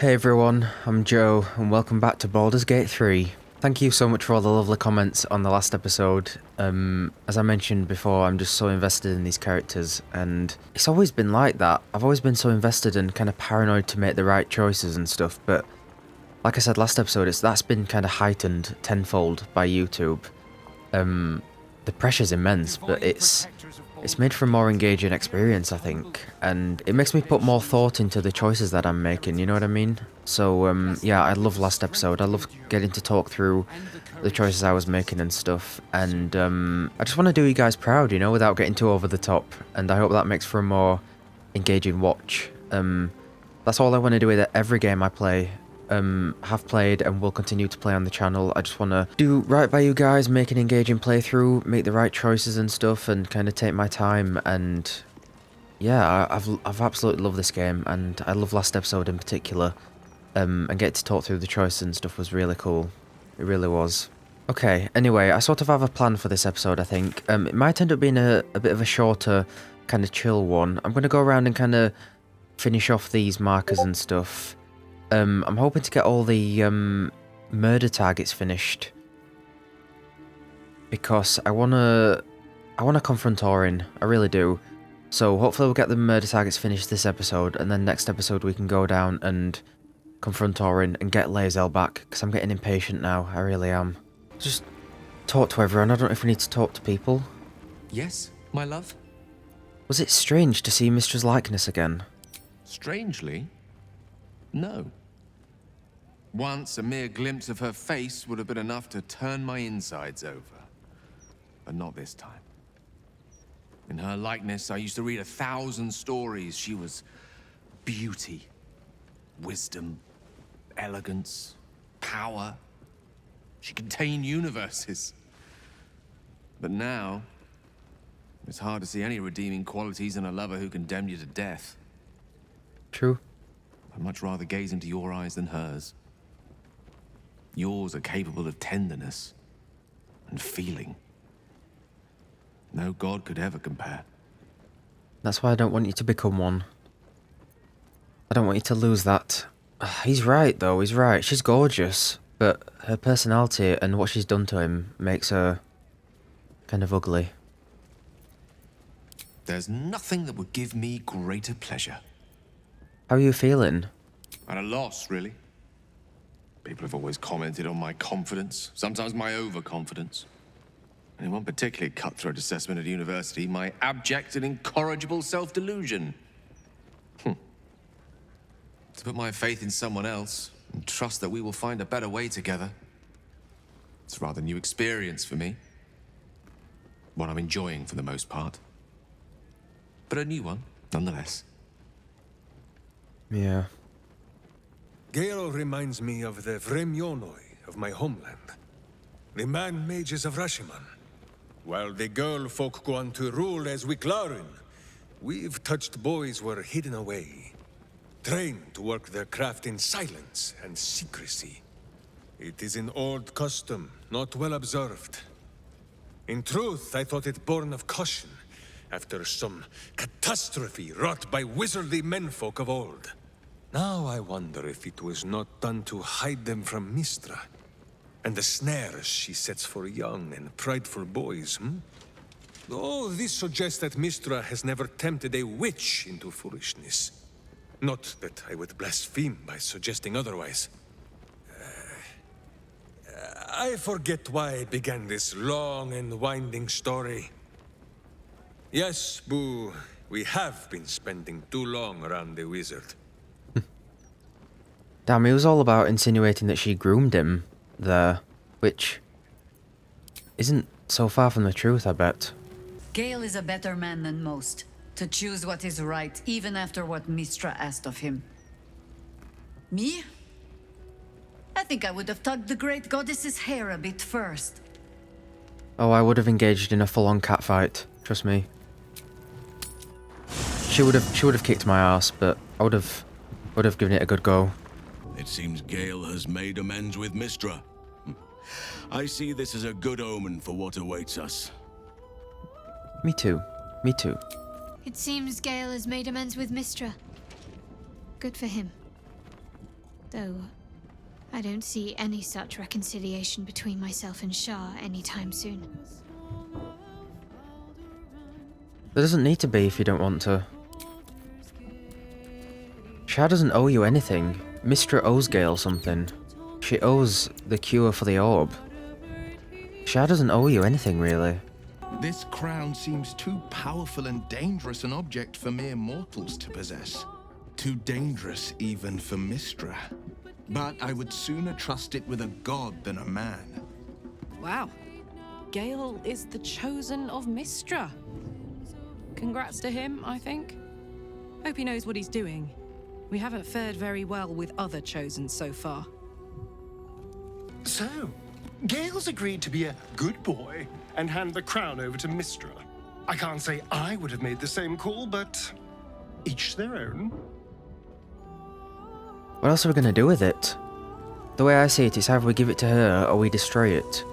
Hey everyone, I'm Joe, and welcome back to Baldur's Gate 3. Thank you so much for all the lovely comments on the last episode. As I mentioned before, I'm just so invested in these characters, and it's always been like that. I've always been so invested and kind of paranoid to make the right choices and stuff, but like I said last episode, that's been kind of heightened tenfold by YouTube. The pressure's immense, but it's made for a more engaging experience, I think, and it makes me put more thought into the choices that I'm making, you know what I mean? So, yeah, I love last episode. I love getting to talk through the choices I was making and stuff, and I just want to do you guys proud, you know, without getting too over the top, and I hope that makes for a more engaging watch. That's all I want to do with every game I play. Have played and will continue to play on the channel. I just want to do right by you guys, make an engaging playthrough, make the right choices and stuff, and kind of take my time. And yeah, I've absolutely loved this game, and I love last episode in particular. And get to talk through the choices and stuff was really cool. It really was. Okay, anyway, I sort of have a plan for this episode, I think. It might end up being a bit of a shorter, kind of chill one. I'm going to go around and kind of finish off these markers and stuff. I'm hoping to get all the murder targets finished, because I wanna confront Orin. I really do. So hopefully we'll get the murder targets finished this episode, and then next episode we can go down and confront Orin and get Lae'zel back, because I'm getting impatient now. I really am. Just talk to everyone. I don't know if we need to talk to people. Yes, my love? Was it strange to see Mistra's likeness again? Strangely, no. Once, a mere glimpse of her face would have been enough to turn my insides over. But not this time. In her likeness, I used to read 1,000 stories. She was beauty, wisdom, elegance, power. She contained universes. But now, it's hard to see any redeeming qualities in a lover who condemned you to death. True. I'd much rather gaze into your eyes than hers. Yours are capable of tenderness and feeling. No god could ever compare. That's why I don't want you to become one. I don't want you to lose that. He's right, though. He's right. She's gorgeous, but her personality and what she's done to him makes her kind of ugly. There's nothing that would give me greater pleasure. How are you feeling? At a loss, really. People have always commented on my confidence, sometimes my overconfidence. And in one particularly cutthroat assessment at university, my abject and incorrigible self-delusion. To put my faith in someone else and trust that we will find a better way together. It's a rather new experience for me. One I'm enjoying for the most part. But a new one, nonetheless. Yeah. Gale reminds me of the Vremyonoi of my homeland. The man-mages of Rashiman. While the girl folk go on to rule as Wiklarin, we've touched boys were hidden away. Trained to work their craft in silence and secrecy. It is an old custom, not well observed. In truth, I thought it born of caution, after some catastrophe wrought by wizardly menfolk of old. Now I wonder if it was not done to hide them from Mystra, and the snares she sets for young and prideful boys, Oh, this suggests that Mystra has never tempted a witch into foolishness. Not that I would blaspheme by suggesting otherwise. I forget why I began this long and winding story. Yes, Boo, we have been spending too long around the wizard. Damn, it was all about insinuating that she groomed him there, which isn't so far from the truth, I bet. Gale is a better man than most, to choose what is right, even after what Mystra asked of him. Me? I think I would have tugged the great goddess's hair a bit first. Oh, I would have engaged in a full-on catfight, trust me. She would have kicked my ass, but I would have given it a good go. It seems Gale has made amends with Mystra. I see this as a good omen for what awaits us. Me too. Me too. It seems Gale has made amends with Mystra. Good for him. Though, I don't see any such reconciliation between myself and Shah anytime soon. There doesn't need to be if you don't want to. Shah doesn't owe you anything. Mystra owes Gale something. She owes the cure for the orb. Shah doesn't owe you anything, really. This crown seems too powerful and dangerous an object for mere mortals to possess. Too dangerous even for Mystra. But I would sooner trust it with a god than a man. Wow. Gale is the chosen of Mystra. Congrats to him, I think. Hope he knows what he's doing. We haven't fared very well with other chosen so far. So, Gale's agreed to be a good boy and hand the crown over to Mystra. I can't say I would have made the same call, but each their own. What else are we going to do with it? The way I see it, it's either we give it to her or we destroy it.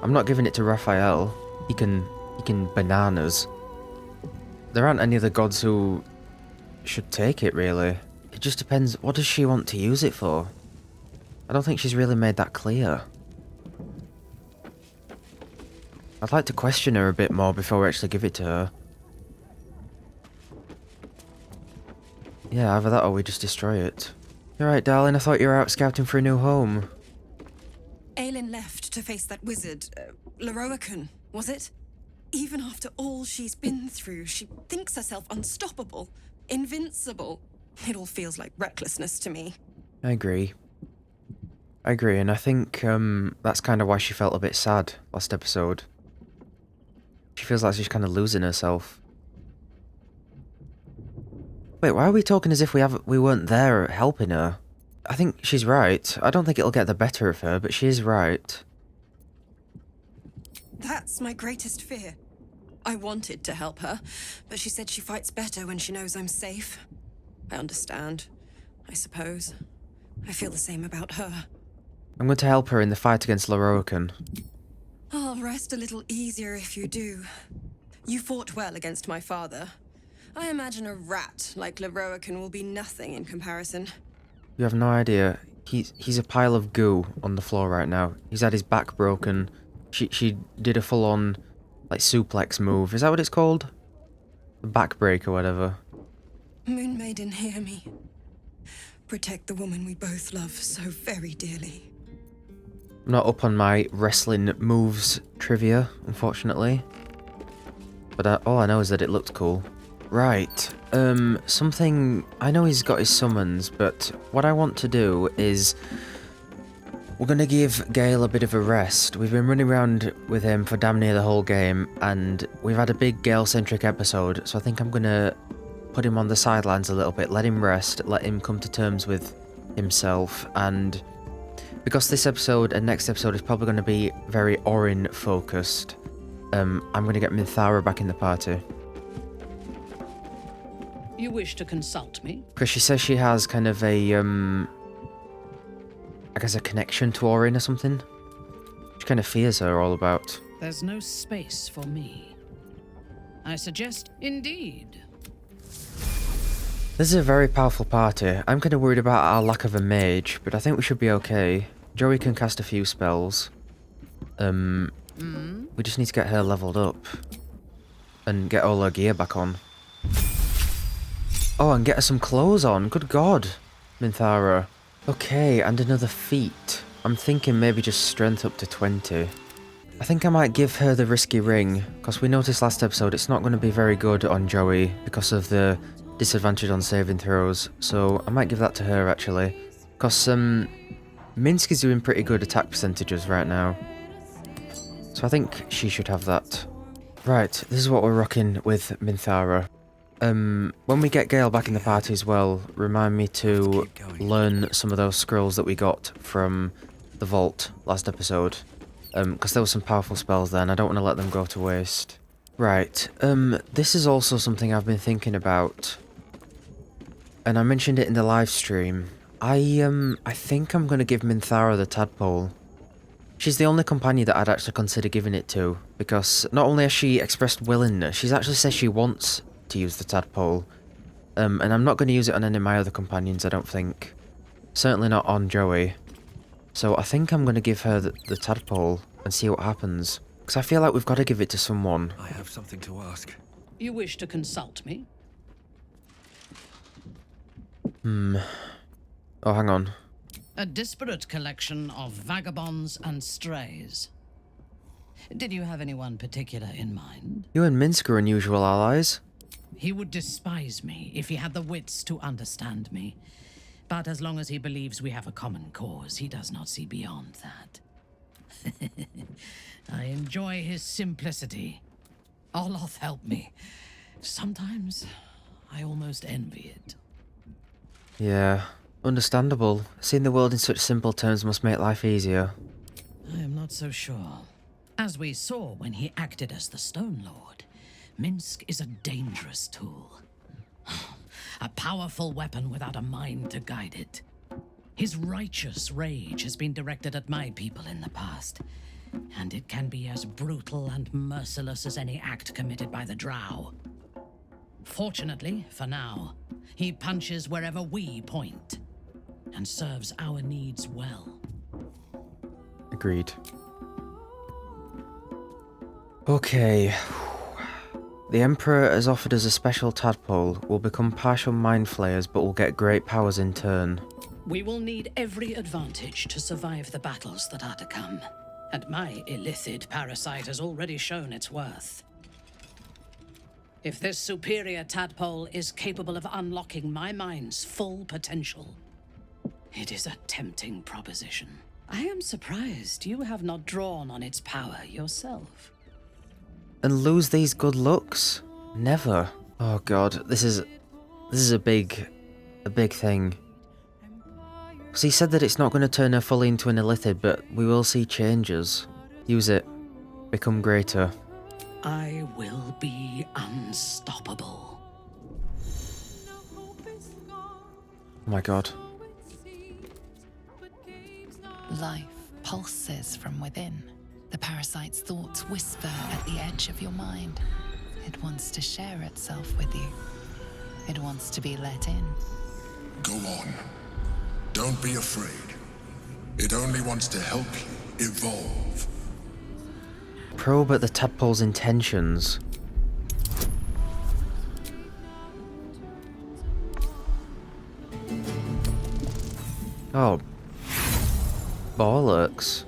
I'm not giving it to Raphael. He can bananas. There aren't any other gods who should take it, really. It just depends, what does she want to use it for? I don't think she's really made that clear. I'd like to question her a bit more before we actually give it to her. Yeah, either that or we just destroy it. Alright, darling, I thought you were out scouting for a new home. Aelin left to face that wizard, Lorroakan, was it? Even after all she's been through, she thinks herself unstoppable, invincible. It all feels like recklessness to me. I agree. And I think that's kind of why she felt a bit sad last episode. She feels like she's kind of losing herself. Wait, why are we talking as if we weren't there helping her? I think she's right. I don't think it'll get the better of her, but she is right. That's my greatest fear. I wanted to help her, but she said she fights better when she knows I'm safe. I understand, I suppose. I feel the same about her. I'm going to help her in the fight against Lorroakan. I'll rest a little easier if you do. You fought well against my father. I imagine a rat like Lorroakan will be nothing in comparison. You have no idea. He's a pile of goo on the floor right now. He's had his back broken. She did a full-on, like, suplex move. Is that what it's called? The back break or whatever. Moon Maiden, hear me. Protect the woman we both love so very dearly. I'm not up on my wrestling moves trivia, unfortunately. But all I know is that it looked cool. Right, something... I know he's got his summons, but what I want to do is... We're going to give Gale a bit of a rest. We've been running around with him for damn near the whole game, and we've had a big Gale-centric episode, so I think I'm going to put him on the sidelines a little bit, let him rest, let him come to terms with himself, and because this episode and next episode is probably going to be very Orin-focused, I'm going to get Minthara back in the party. You wish to consult me? Because she says she has kind of a, I guess a connection to Orin or something. She kind of fears her all about. There's no space for me. I suggest, indeed. This is a very powerful party. I'm kind of worried about our lack of a mage, but I think we should be okay. Joey can cast a few spells. We just need to get her leveled up. And get all her gear back on. Oh, and get her some clothes on. Good God, Minthara. Okay, and another feat. I'm thinking maybe just strength up to 20. I think I might give her the risky ring, because we noticed last episode it's not going to be very good on Joey because of the disadvantage on saving throws, so I might give that to her actually. Because Minsk is doing pretty good attack percentages right now. So I think she should have that. Right, this is what we're rocking with Minthara. When we get Gale back in the party as well, remind me to learn some of those scrolls that we got from the vault last episode. Because there were some powerful spells there and I don't want to let them go to waste. Right, this is also something I've been thinking about. And I mentioned it in the live stream. I think I'm going to give Minthara the tadpole. She's the only companion that I'd actually consider giving it to. Because not only has she expressed willingness, she's actually said she wants to use the tadpole. And I'm not going to use it on any of my other companions, I don't think. Certainly not on Joey. So I think I'm going to give her the tadpole and see what happens. Because I feel like we've got to give it to someone. I have something to ask. You wish to consult me? Oh, hang on. A disparate collection of vagabonds and strays. Did you have anyone particular in mind? You and Minsk are unusual allies. He would despise me if he had the wits to understand me. But as long as he believes we have a common cause, he does not see beyond that. I enjoy his simplicity. Olaf helped me. Sometimes I almost envy it. Yeah, understandable. Seeing the world in such simple terms must make life easier. I am not so sure. As we saw when he acted as the Stone Lord, Minsk is a dangerous tool. A powerful weapon without a mind to guide it. His righteous rage has been directed at my people in the past, and it can be as brutal and merciless as any act committed by the Drow. Fortunately, for now, he punches wherever we point, and serves our needs well. Agreed. Okay. The Emperor has offered us a special tadpole. We'll become partial mind flayers, but we'll get great powers in turn. We will need every advantage to survive the battles that are to come. And my illithid parasite has already shown its worth. If this superior tadpole is capable of unlocking my mind's full potential, it is a tempting proposition. I am surprised you have not drawn on its power yourself. And lose these good looks? Never. Oh god, this is a big thing. Because he said that it's not going to turn her fully into an illithid, but we will see changes. Use it. Become greater. I will be unstoppable. Oh my god. Life pulses from within. The parasite's thoughts whisper at the edge of your mind. It wants to share itself with you. It wants to be let in. Go on. Don't be afraid. It only wants to help you evolve. Probe at the tadpole's intentions. Oh. Bollocks.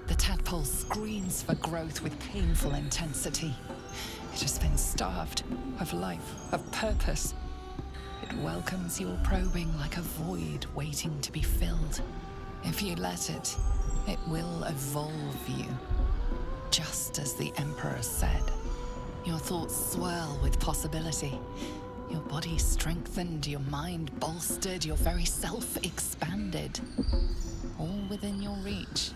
The tadpole screams for growth with painful intensity. It has been starved of life, of purpose. It welcomes your probing like a void waiting to be filled. If you let it, it will evolve you. Just as the Emperor said. Your thoughts swirl with possibility. Your body strengthened, your mind bolstered, your very self expanded. All within your reach,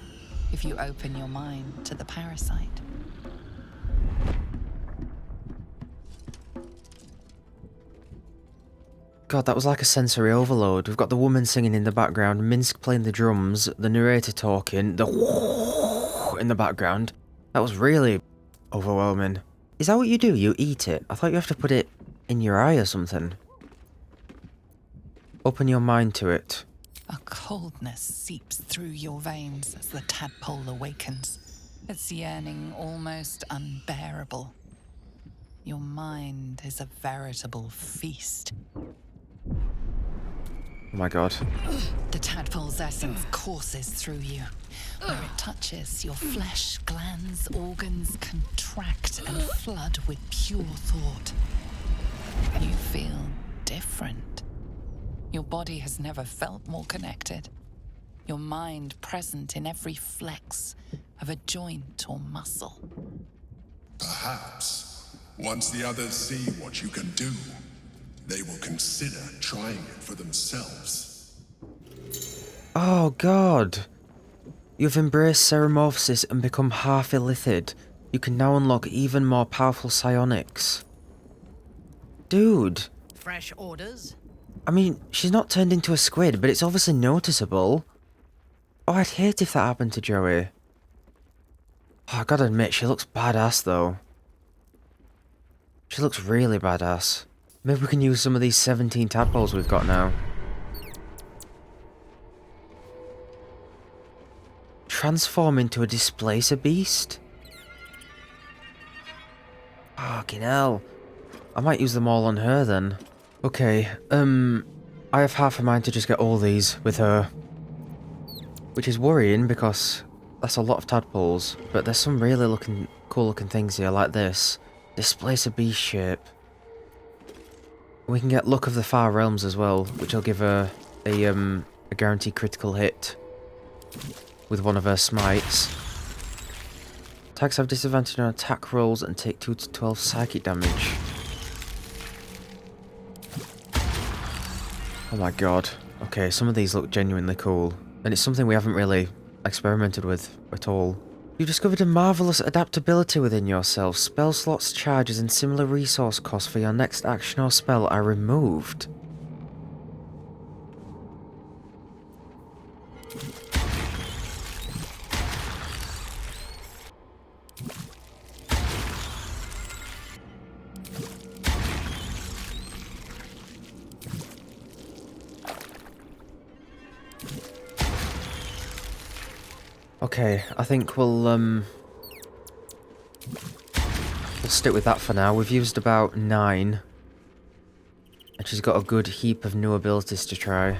if you open your mind to the parasite. God, that was like a sensory overload. We've got the woman singing in the background, Minsk playing the drums, the narrator talking, the in the background. That was really overwhelming. Is that what you do? You eat it? I thought you have to put it in your eye or something. Open your mind to it. A coldness seeps through your veins as the tadpole awakens. Its yearning almost unbearable. Your mind is a veritable feast. Oh my god. The tadpole's essence courses through you. Where it touches, your flesh, glands, organs contract and flood with pure thought. You feel different. Your body has never felt more connected. Your mind present in every flex of a joint or muscle. Perhaps, once the others see what you can do, they will consider trying it for themselves. Oh god. You've embraced ceremorphosis and become half illithid. You can now unlock even more powerful psionics. Dude. Fresh orders? I mean, she's not turned into a squid, but it's obviously noticeable. Oh, I'd hate if that happened to Joey. Oh, I gotta admit, she looks badass though. She looks really badass. Maybe we can use some of these 17 tadpoles we've got now. Transform into a displacer beast? Fucking hell. I might use them all on her then. Okay, I have half a mind to just get all these with her. Which is worrying because that's a lot of tadpoles, but there's some really cool looking things here like this. Displacer beast shape. We can get Luck of the Far Realms as well, which will give her a guaranteed critical hit with one of her smites. Attacks have disadvantage on attack rolls and take 2 to 12 psychic damage. Oh my god. Okay, some of these look genuinely cool. And it's something we haven't really experimented with at all. You've discovered a marvellous adaptability within yourself. Spell slots, charges, and similar resource costs for your next action or spell are removed. Okay, I think we'll stick with that for now. We've used about 9. And she's got a good heap of new abilities to try.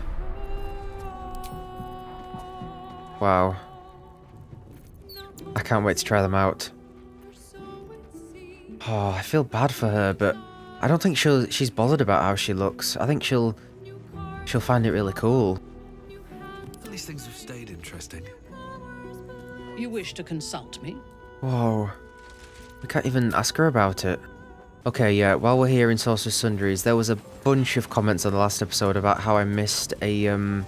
Wow. I can't wait to try them out. Oh, I feel bad for her, but I don't think she's bothered about how she looks. I think she'll find it really cool. At least things have stayed interesting. You wish to consult me? Whoa. We can't even ask her about it. Okay, yeah, while we're here in Sorcerous Sundries, there was a bunch of comments on the last episode about how I missed a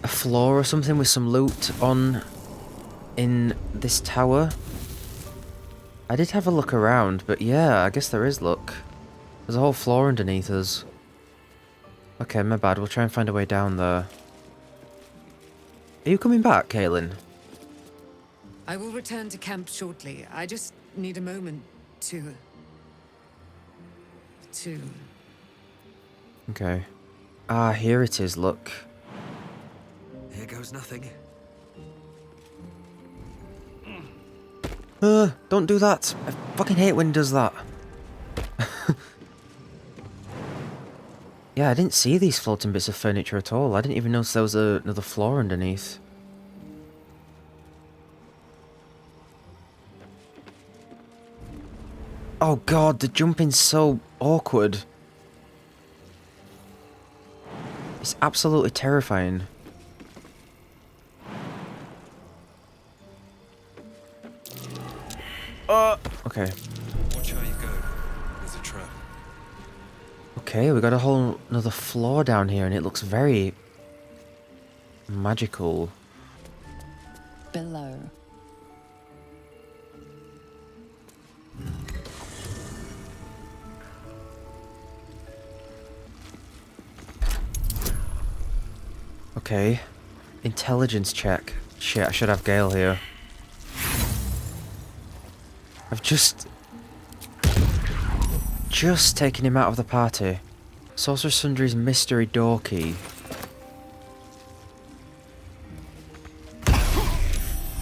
floor or something with some loot on in this tower. I did have a look around, but yeah, I guess there is luck. There's a whole floor underneath us. Okay, my bad, we'll try and find a way down there. Are you coming back, Kaelin? I will return to camp shortly. I just need a moment to... Okay. Ah, here it is, look. Here goes nothing. Don't do that. I fucking hate when he does that. Yeah, I didn't see these floating bits of furniture at all. I didn't even notice there was another floor underneath. Oh god, the jumping's so awkward. It's absolutely terrifying. Okay. Watch how you go. There's a trap. Okay, we got a whole another floor down here and it looks very magical. Below. Okay. Intelligence check. Shit, I should have Gale here. I've just taken him out of the party. Sorcerous Sundries mystery door key.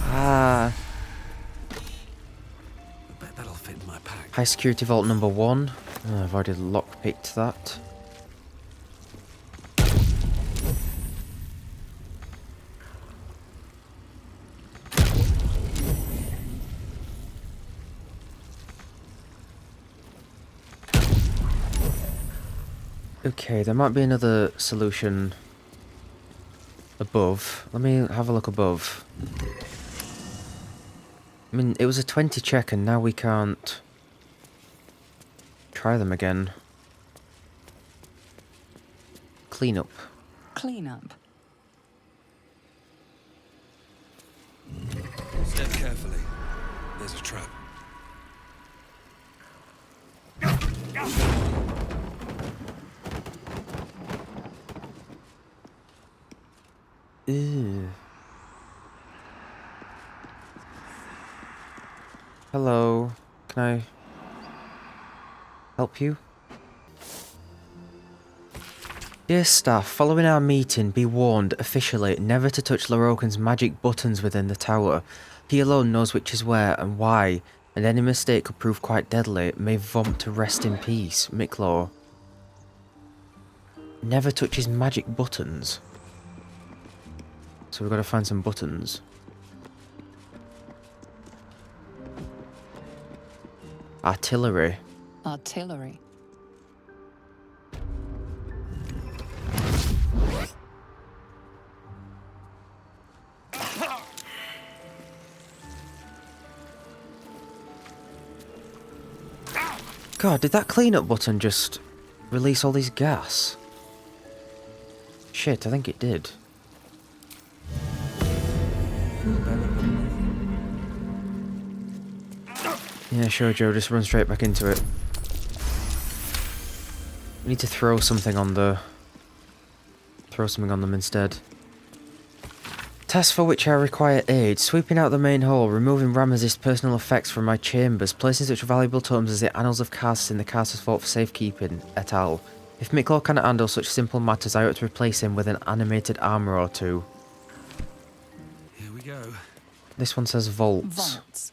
Ah. I bet that'll fit in my pack. High security vault number 1. Oh, I've already lockpicked that. Okay, there might be another solution above. Let me have a look above. I mean, it was a 20 check and now we can't try them again. Clean up. Clean up. Step carefully. There's a trap. Ew. Hello. Can I help you? Dear staff, following our meeting, be warned officially never to touch Lorroakan's magic buttons within the tower. He alone knows which is where and why, and any mistake could prove quite deadly. May Vomp to rest in peace, Micklaw. Never touch his magic buttons. So we've got to find some buttons. Artillery. Artillery. God, did that cleanup button just release all this gas? Shit, I think it did. Yeah, sure, Joe, just run straight back into it. We need to throw something on the... Throw something on them instead. Task for which I require aid. Sweeping out the main hall, removing Rames's personal effects from my chambers, placing such valuable tomes as the Annals of Casts in the Caster's Vault for safekeeping, et al. If Micklaw cannot handle such simple matters, I ought to replace him with an animated armour or two. Here we go. This one says vaults. Vaults.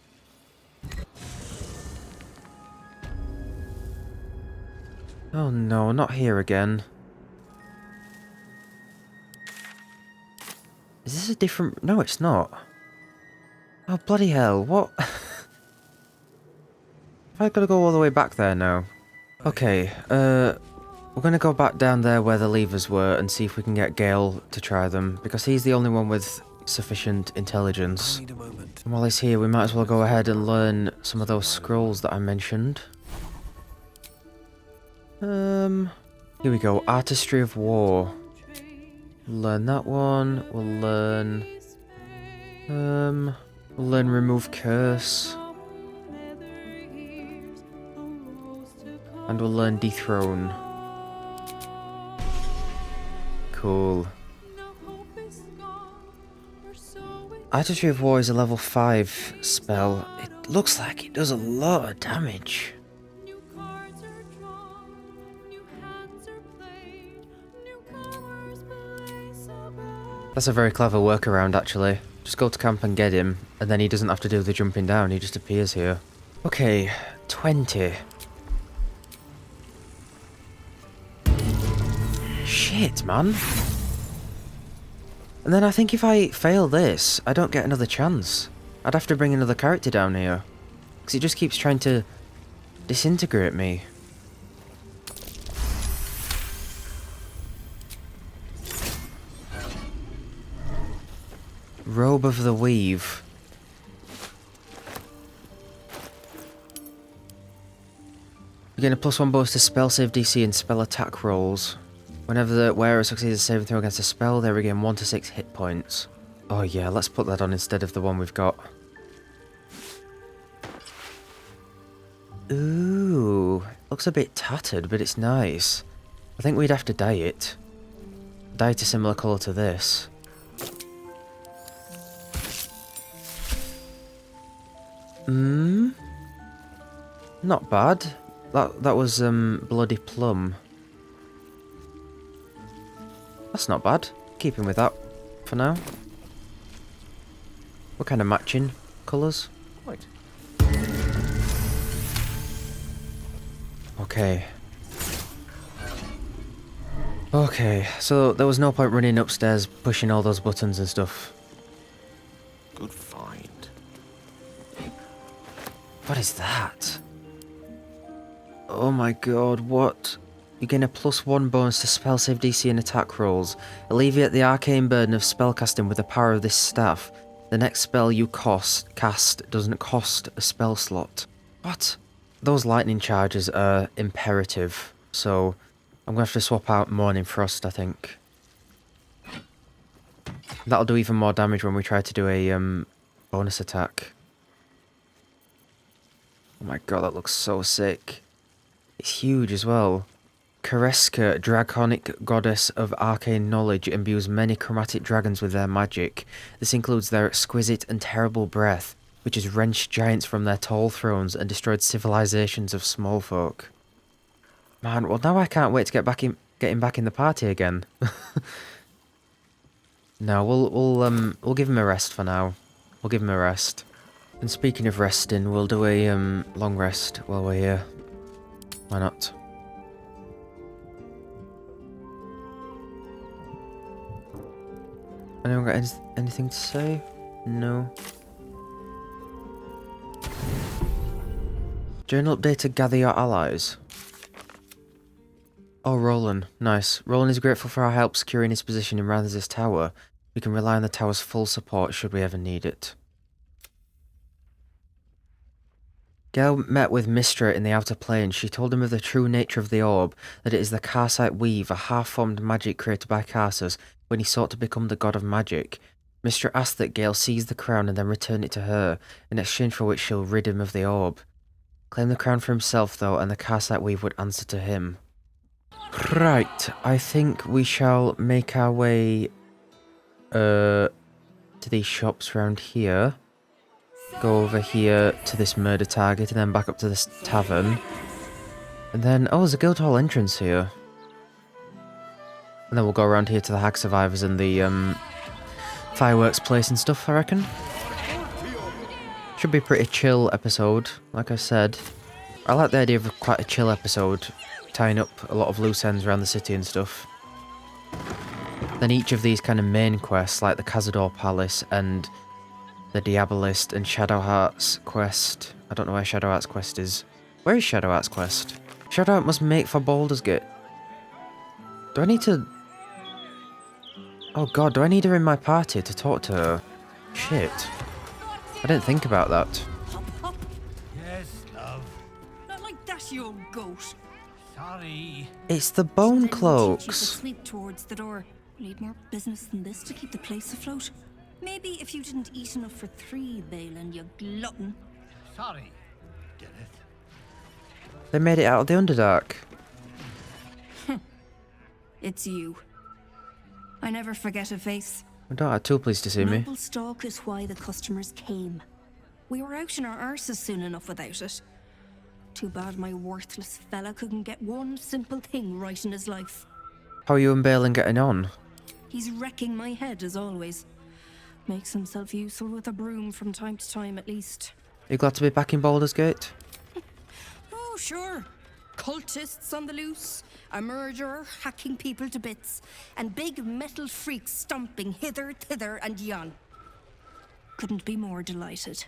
Oh no, not here again. Is this a different... No, it's not. Oh, bloody hell, what? I've got to go all the way back there now. Okay, we're going to go back down there where the levers were and see if we can get Gale to try them, because he's the only one with sufficient intelligence. And while he's here, we might as well go ahead and learn some of those scrolls that I mentioned. Here we go, Artistry of War. Learn that one. We'll learn Remove Curse. And we'll learn Dethrone. Cool. Artistry of War is a level 5 spell. It looks like it does a lot of damage. That's a very clever workaround, actually. Just go to camp and get him, and then he doesn't have to do the jumping down, he just appears here. Okay, 20. Shit, man. And then I think if I fail this, I don't get another chance. I'd have to bring another character down here. Because it just keeps trying to disintegrate me. Robe of the Weave. You gain a +1 bonus to spell save DC and spell attack rolls. Whenever the wearer succeeds a saving throw against a spell, they regain 1 to 6 hit points. Oh yeah, let's put that on instead of the one we've got. Ooh, looks a bit tattered, but it's nice. I think we'd have to dye it. Dye it a similar colour to this. Not bad. That was Bloody Plum. That's not bad. Keeping with that for now. We're kind of matching colours. Right. Okay. Okay, so there was no point running upstairs pushing all those buttons and stuff. Good find. What is that? Oh my god, what? You gain a +1 bonus to spell save DC and attack rolls. Alleviate the arcane burden of spellcasting with the power of this staff. The next spell you cast doesn't cost a spell slot. What? Those lightning charges are imperative, so I'm going to have to swap out Morning Frost, I think. That'll do even more damage when we try to do a bonus attack. Oh my god, that looks so sick. It's huge as well. Kareska, draconic goddess of arcane knowledge, imbues many chromatic dragons with their magic. This includes their exquisite and terrible breath. which has wrenched giants from their tall thrones and destroyed civilizations of small folk. Man, well now I can't wait to get him back in the party again. No, we'll give him a rest for now. We'll give him a rest. And speaking of resting, we'll do a long rest while we're here. Why not? Anyone got anything to say? No. Journal update to gather your allies. Oh, Roland. Nice. Roland is grateful for our help securing his position in Ranth's tower. We can rely on the tower's full support should we ever need it. Gale met with Mystra in the Outer Plains. She told him of the true nature of the orb, that it is the Karsite weave, a half-formed magic created by Karsus when he sought to become the god of magic. Mystra asked that Gale seize the crown and then return it to her, in exchange for which she'll rid him of the orb. Claim the crown for himself, though, and the Karsite weave would answer to him. Right, I think we shall make our way to these shops around here. Go over here to this murder target and then back up to this tavern. And then, oh, there's a Guildhall entrance here. And then we'll go around here to the Hag Survivors and the fireworks place and stuff, I reckon. Should be a pretty chill episode, like I said. I like the idea of quite a chill episode, tying up a lot of loose ends around the city and stuff. Then each of these kind of main quests, like the Cazador Palace and the Diabolist and Shadowheart's quest. I don't know where Shadowheart's quest is. Where is Shadowheart's quest? Shadowheart must make for Baldur's Gate. Do I need to... Oh god, do I need her in my party to talk to her? Shit. I didn't think about that. Yes, love. Not like that, you old goat. Sorry. It's the bone You cloaks. could sweep towards the door. Need more business than this to keep the place afloat. Maybe if you didn't eat enough for 3, Balin, you glutton. Sorry, Gareth. They made it out of the Underdark. It's you. I never forget a face. I don't have too pleased to see me. Noble stock is why the customers came. We were out in our arses soon enough without it. Too bad my worthless fella couldn't get one simple thing right in his life. How are you and Balin getting on? He's wrecking my head as always. Makes himself useful with a broom from time to time at least. Are you glad to be back in Baldur's Gate? Oh, sure. Cultists on the loose, a murderer hacking people to bits, and big metal freaks stomping hither, thither, and yon. Couldn't be more delighted.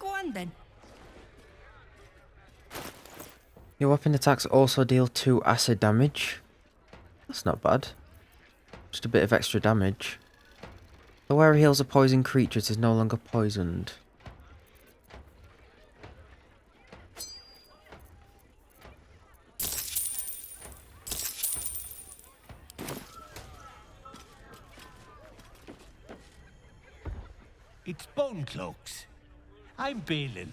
Go on then. Your weapon attacks also deal 2 acid damage. That's not bad. Just a bit of extra damage. The wearer heals a poisoned creature, it is no longer poisoned. It's Bone Cloaks. I'm Balin.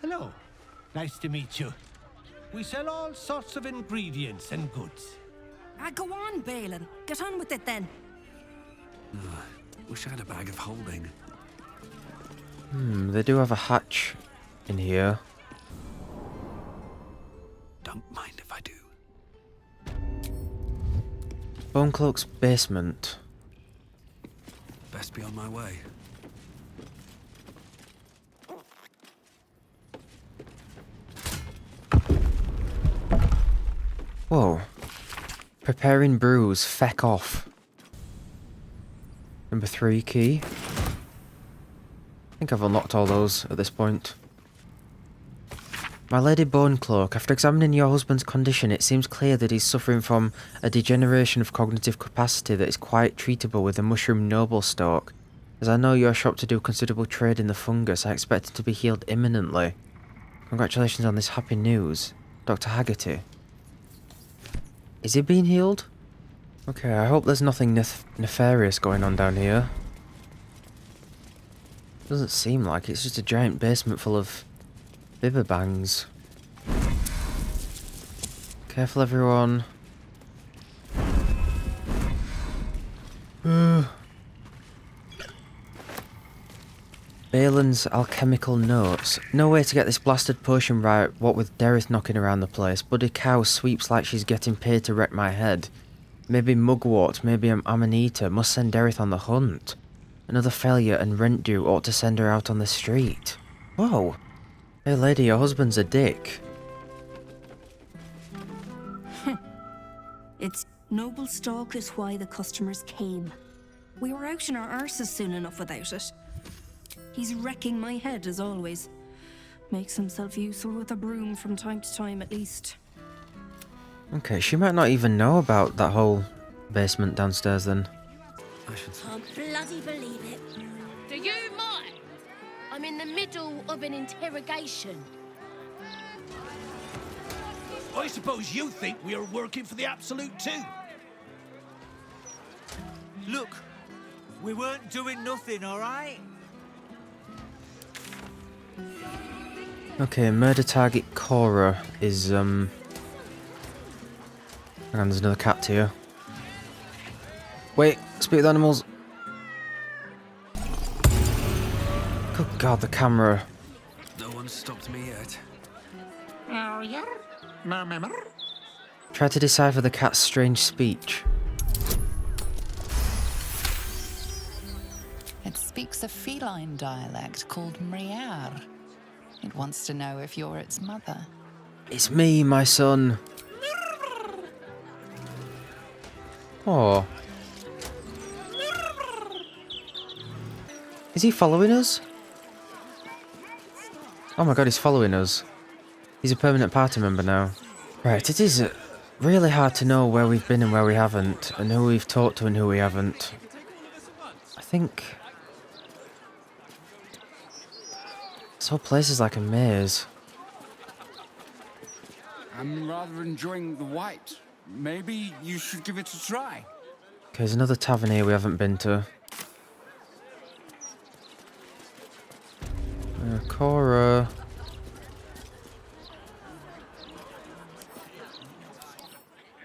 Hello. Nice to meet you. We sell all sorts of ingredients and goods. Go on, Balin. Get on with it then. Wish I had a bag of holding. They do have a hatch in here. Don't mind if I do. Bonecloak's basement. Best be on my way. Whoa. Preparing brews, feck off. Number 3 key. I think I've unlocked all those at this point. My Lady Bonecloak, after examining your husband's condition, it seems clear that he's suffering from a degeneration of cognitive capacity that is quite treatable with the mushroom noble stalk. As I know your shop to do considerable trade in the fungus, I expect it to be healed imminently. Congratulations on this happy news, Dr. Haggerty. Is he being healed? Okay, I hope there's nothing nefarious going on down here. Doesn't seem like it's just a giant basement full of bibberbangs. Careful, everyone. Balin's alchemical notes. No way to get this blasted potion right, what with Dereth knocking around the place. Bloody cow sweeps like she's getting paid to wreck my head. Maybe mugwort, maybe I'm Amanita. Must send Dereth on the hunt. Another failure and rent due ought to send her out on the street. Whoa. Hey lady, your husband's a dick. It's noble stock is why the customers came. We were out in our arses soon enough without it. He's wrecking my head as always. Makes himself useful with a broom from time to time at least. Okay, she might not even know about that whole basement downstairs then. Can't bloody believe it. Do you mind? I'm in the middle of an interrogation. I suppose you think we are working for the Absolute too? Look, we weren't doing nothing, alright? Okay, murder target Cora is, hang on, there's another cat here. Wait, speak with animals. Good God, the camera. No one's stopped me yet. Try to decipher the cat's strange speech. It speaks a feline dialect called Mriar. It wants to know if you're its mother. It's me, my son. Oh. Is he following us? Oh my God, he's following us. He's a permanent party member now. Right, it is really hard to know where we've been and where we haven't, and who we've talked to and who we haven't. I think... this whole place is like a maze. I'm rather enjoying the white. Maybe you should give it a try. Okay, there's another tavern here we haven't been to. Cora.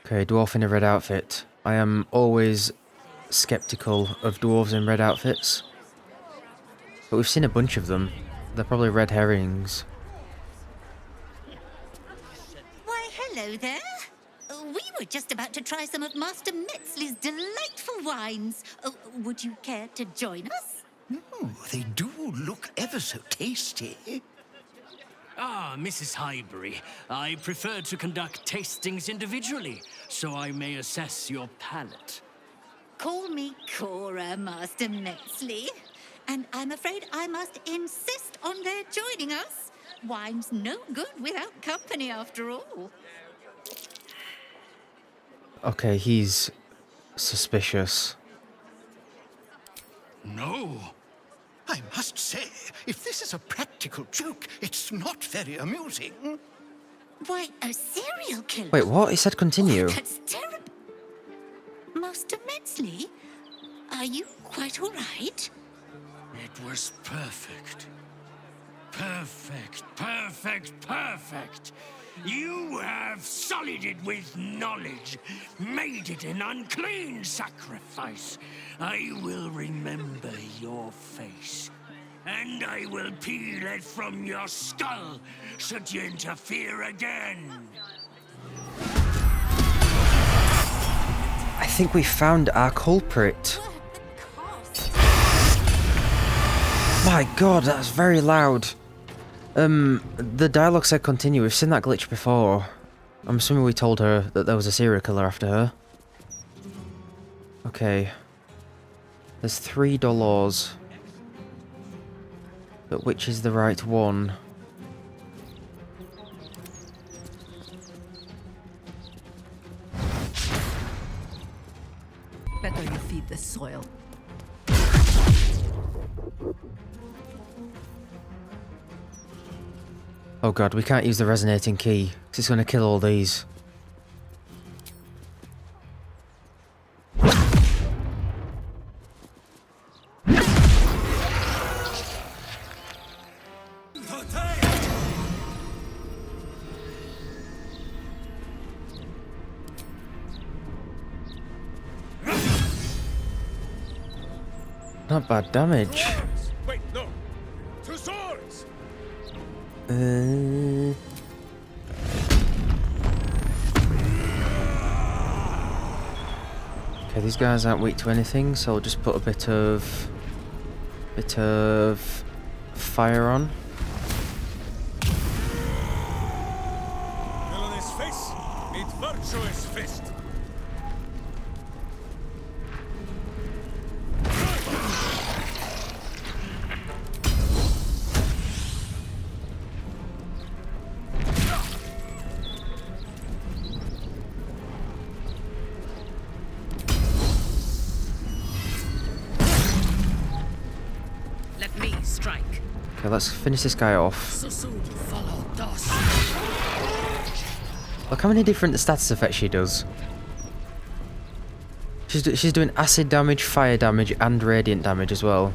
Okay, dwarf in a red outfit. I am always skeptical of dwarves in red outfits. But we've seen a bunch of them. They're probably red herrings. Why, hello there. We were just about to try some of Master Metzley's delightful wines. Would you care to join us? Oh, they do look ever so tasty. Ah, Mrs. Highbury, I prefer to conduct tastings individually, so I may assess your palate. Call me Cora, Master Metzley. And I'm afraid I must insist on their joining us. Wine's no good without company, after all. Okay, he's suspicious. No. I must say, if this is a practical joke, it's not very amusing. Why, a serial killer? Wait, what? He said continue. That's terrible. Master Metzley, are you quite all right? It was perfect. Perfect, perfect, perfect. You have sullied it with knowledge, made it an unclean sacrifice. I will remember your face, and I will peel it from your skull should you interfere again. I think we found our culprit. My God, that's very loud. The dialogue said continue. We've seen that glitch before. I'm assuming we told her that there was a serial killer after her. Okay. There's $3. But which is the right one? Better you feed the soil. Oh God, we can't use the resonating key, because it's going to kill all these. Not bad damage. Wait, no. Okay, these guys aren't weak to anything, so I'll just put a bit of fire on. Villainous face, meet virtuous fist. Let me strike. Okay, let's finish this guy off. Look how many different status effects she does. She's doing acid damage, fire damage, and radiant damage as well.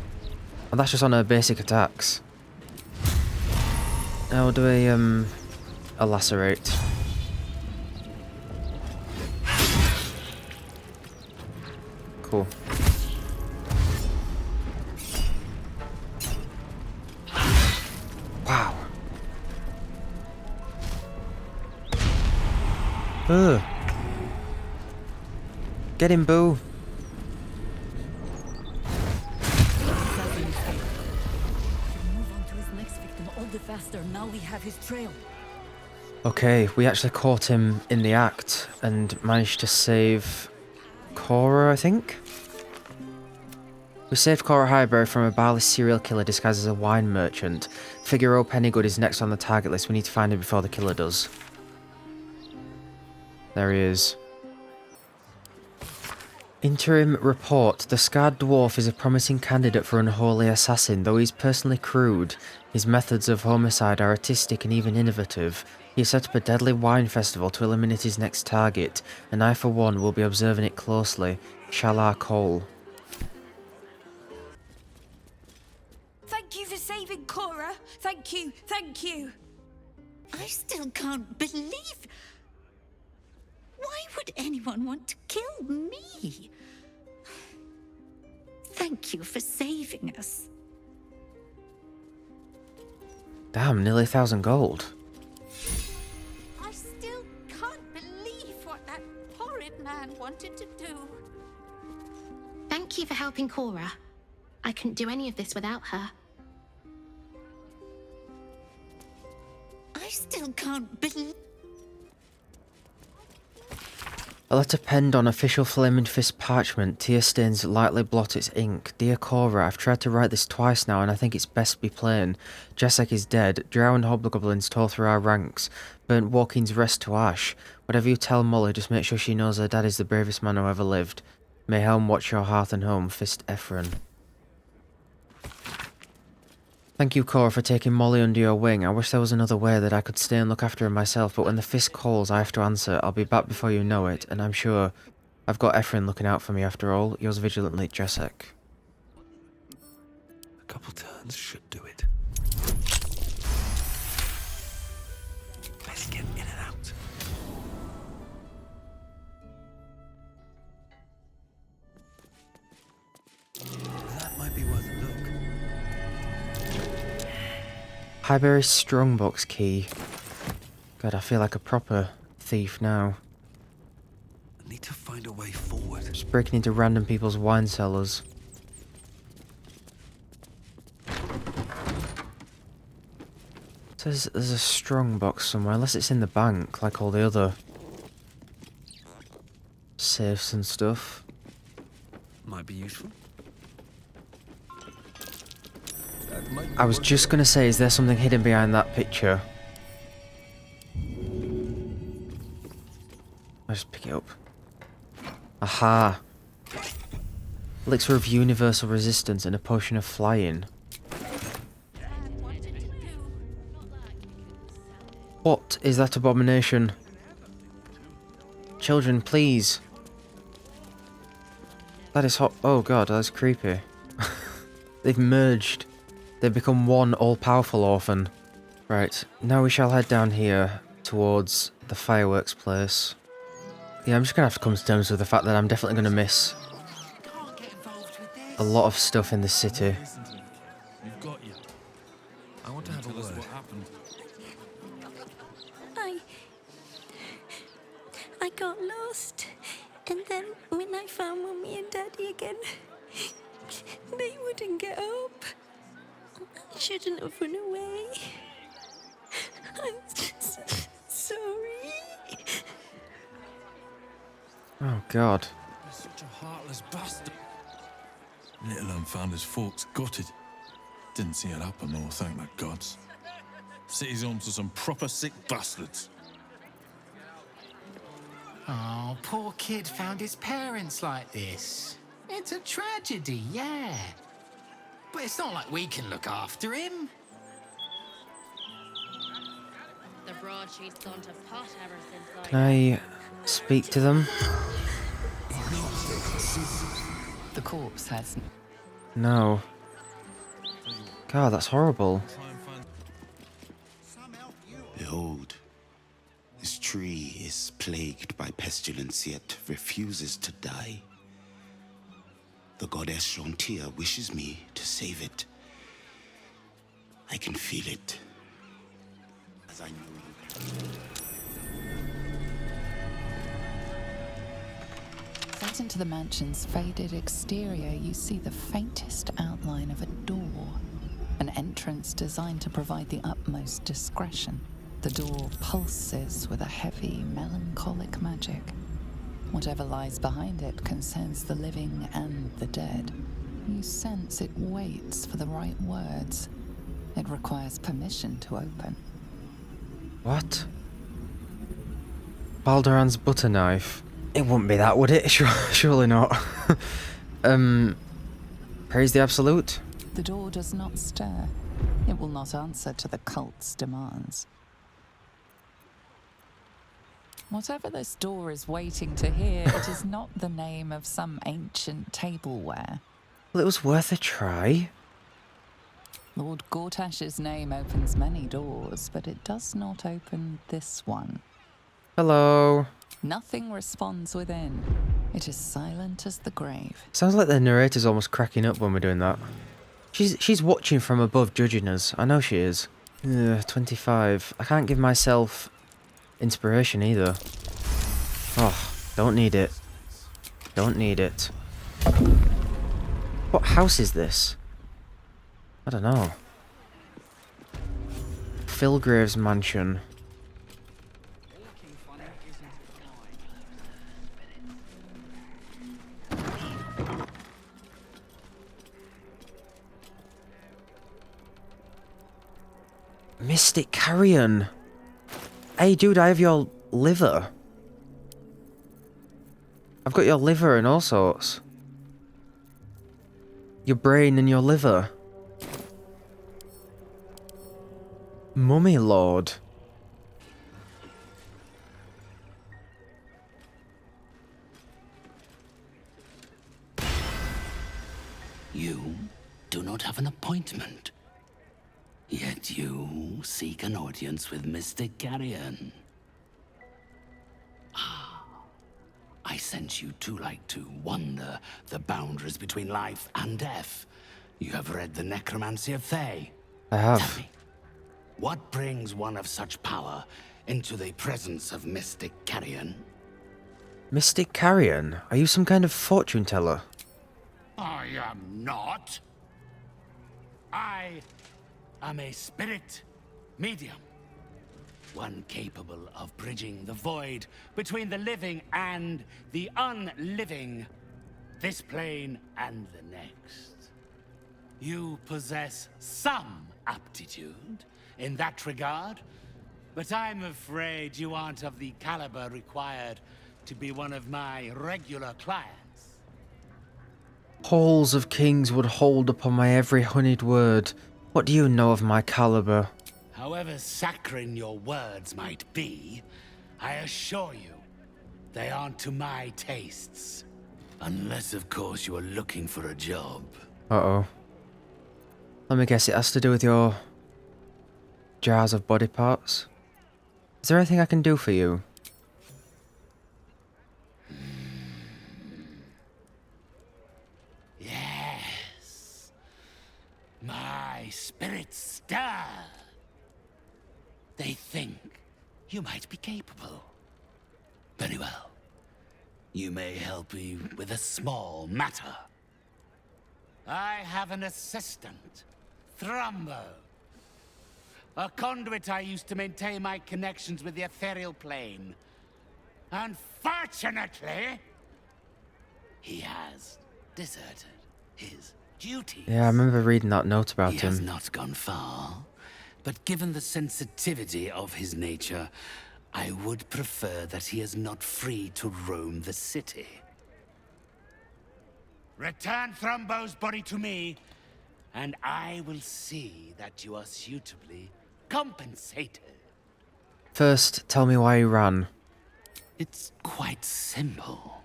And that's just on her basic attacks. Now we'll do a lacerate. Cool. Wow. Ugh. Get him, Boo. Now we have his trail. Okay, we actually caught him in the act and managed to save Cora, I think? We saved Cora Harbour from a barless serial killer disguised as a wine merchant. Figaro Pennygood is next on the target list. We need to find him before the killer does. There he is. Interim report. The scarred dwarf is a promising candidate for unholy assassin. Though he's personally crude, his methods of homicide are artistic and even innovative. He has set up a deadly wine festival to eliminate his next target, and I for one will be observing it closely. Shalar Cole. Thank you for saving Cora. Thank you, thank you. I still can't believe... Why would anyone want to kill me? Thank you for saving us. Damn, nearly 1,000 gold. I still can't believe what that horrid man wanted to do. Thank you for helping Cora. I couldn't do any of this without her. I still can't believe... A letter penned on official flaming fist parchment. Tear stains lightly blot its ink. Dear Cora, I've tried to write this twice now and I think it's best be plain. Jessek is dead. Drow and hobgoblins tore through our ranks. Burnt Walking's rest to ash. Whatever you tell Molly, just make sure she knows her dad is the bravest man who ever lived. May Helm watch your hearth and home. Fist Ephron. Thank you, Cora, for taking Molly under your wing. I wish there was another way that I could stay and look after her myself, but when the fist calls, I have to answer. I'll be back before you know it, and I'm sure I've got Ephron looking out for me after all. Yours vigilantly, Jessek. A couple turns should do it. Let's get in and out. That might be worth a look. Highbury Strongbox key. God, I feel like a proper thief now. I need to find a way forward. Just breaking into random people's wine cellars. Says there's a strongbox somewhere, unless it's in the bank, like all the other safes and stuff. Might be useful. I was just gonna say, is there something hidden behind that picture? I'll just pick it up. Aha! Elixir of universal resistance and a potion of flying. What is that abomination? Children, please. That is hot. Oh god, that's creepy. They've merged. They've become one all-powerful orphan. Right, now we shall head down here towards the fireworks place. Yeah, I'm just gonna have to come to terms with the fact that I'm definitely gonna miss a lot of stuff in the city. You've got you. I want to have a word. found Mummy and Daddy again, they wouldn't get up. I shouldn't have run away. I'm just sorry. Oh, God. You're such a heartless bastard. Little un found his folks gutted. Didn't see it happen though, thank the gods. City's home to some proper sick bastards. Oh, poor kid found his parents like this. It's a tragedy, yeah. But it's not like we can look after him. The broadsheet's gone to pot ever since Can I speak to them? The corpse has... No. God, that's horrible. Behold, this tree is plagued by pestilence, yet refuses to die. The goddess Shontia wishes me to save it. I can feel it, as I know you. Set into the mansion's faded exterior, you see the faintest outline of a door. An entrance designed to provide the utmost discretion. The door pulses with a heavy, melancholic magic. Whatever lies behind it concerns the living and the dead. You sense it waits for the right words. It requires permission to open. What? Baldur's butter knife? It wouldn't be that, would it? Surely not. Praise the Absolute? The door does not stir. It will not answer to the cult's demands. Whatever this door is waiting to hear, it is not the name of some ancient tableware. Well, it was worth a try. Lord Gortash's name opens many doors, but it does not open this one. Hello. Nothing responds within. It is silent as the grave. Sounds like the narrator's almost cracking up when we're doing that. She's watching from above, judging us. I know she is. Ugh, 25. I can't give myself inspiration either. Oh, don't need it. Don't need it. What house is this? I don't know. Philgrave's mansion. Mystic Carrion. Hey dude, I have your liver. I've got your liver and all sorts. Your brain and your liver. Mummy Lord. You do not have an appointment. Yet you seek an audience with Mystic Carrion. I sent you to like to wander the boundaries between life and death. You have read the Necromancy of Thay. I have. Tell me, what brings one of such power into the presence of Mystic Carrion? Mystic Carrion? Are you some kind of fortune teller? I am not. I am a spirit medium. One capable of bridging the void between the living and the unliving, this plane and the next. You possess some aptitude in that regard, but I'm afraid you aren't of the caliber required to be one of my regular clients. Halls of kings would hold upon my every honeyed word. What do you know of my caliber? However saccharine your words might be, I assure you, they aren't to my tastes. Unless, of course, you are looking for a job. Uh-oh. Let me guess, it has to do with your jars of body parts? Is there anything I can do for you? Yes. My spirits stir. They think you might be capable. Very well. You may help me with a small matter. I have an assistant, Thrumbo. A conduit I used to maintain my connections with the ethereal plane. Unfortunately, he has deserted his duties. Yeah, I remember reading that note about He him. has not gone far, but given the sensitivity of his nature, I would prefer that he is not free to roam the city. Return Thrumbo's body to me, and I will see that you are suitably compensated. First, tell me why he ran. It's quite simple.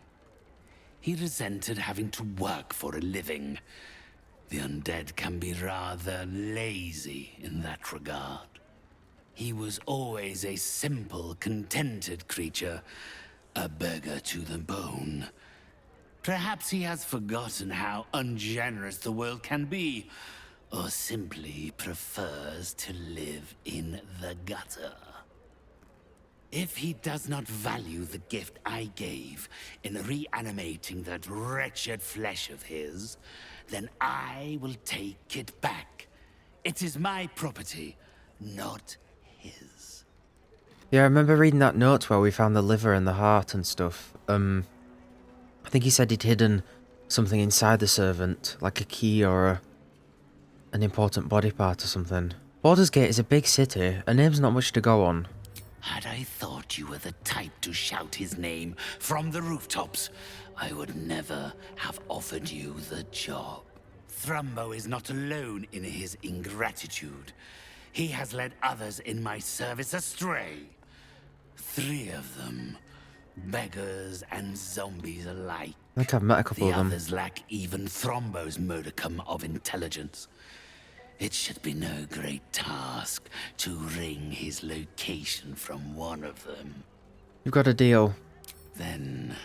He resented having to work for a living. The undead can be rather lazy in that regard. He was always a simple, contented creature, a beggar to the bone. Perhaps he has forgotten how ungenerous the world can be, or simply prefers to live in the gutter. If he does not value the gift I gave in reanimating that wretched flesh of his, then I will take it back. It is my property, not his. Yeah, I remember reading that note where we found the liver and the heart and stuff. I think he said he'd hidden something inside the servant, like a key or an important body part or something. Baldur's Gate is a big city, a name's not much to go on. Had I thought you were the type to shout his name from the rooftops, I would never have offered you the job. Thrumbo is not alone in his ingratitude. He has led others in my service astray. 3 of them, beggars and zombies alike. I think I've met a couple The of them. others lack even Thrumbo's modicum of intelligence. It should be no great task to wring his location from one of them. You've got a deal. Then,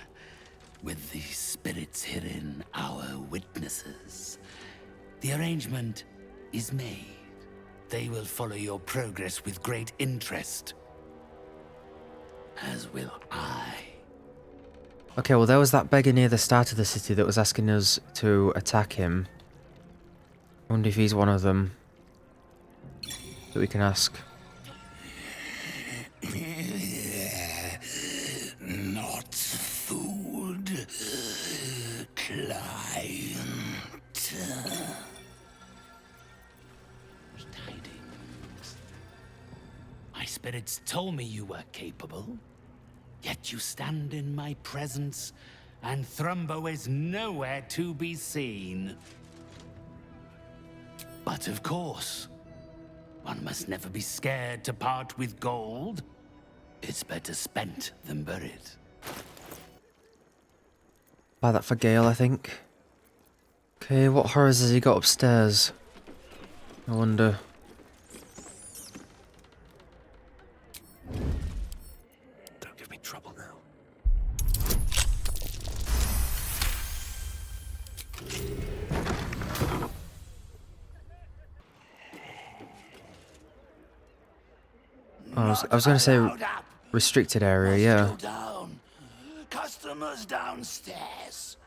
with the spirits herein our witnesses, the arrangement is made. They will follow your progress with great interest. As will I. Okay, well there was that beggar near the start of the city that was asking us to attack him. I wonder if he's one of them that we can ask. Not food, client. Tidings. My spirits told me you were capable, yet you stand in my presence, and Thrumbo is nowhere to be seen. But of course, one must never be scared to part with gold. It's better spent than buried. Buy that for Gale, I think. Okay, what horrors has he got upstairs? I wonder. Don't give me trouble now. Oh, I was going to say restricted area, yeah. Down. Customers downstairs.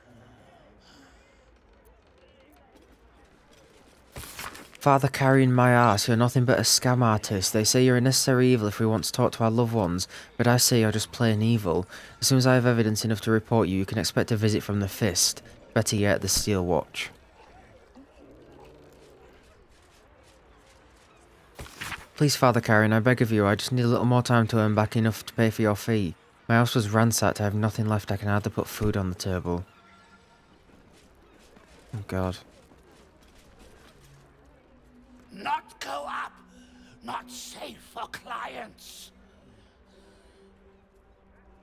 Father carrying my ass, you're nothing but a scam artist. They say you're a necessary evil if we want to talk to our loved ones, but I say you're just plain evil. As soon as I have evidence enough to report you, you can expect a visit from the Fist. Better yet, the Steel Watch. Please, Father Karen, I beg of you, I just need a little more time to earn back enough to pay for your fee. My house was ransacked, I have nothing left, I can hardly put food on the table. Oh god. Not go up. Not safe for clients.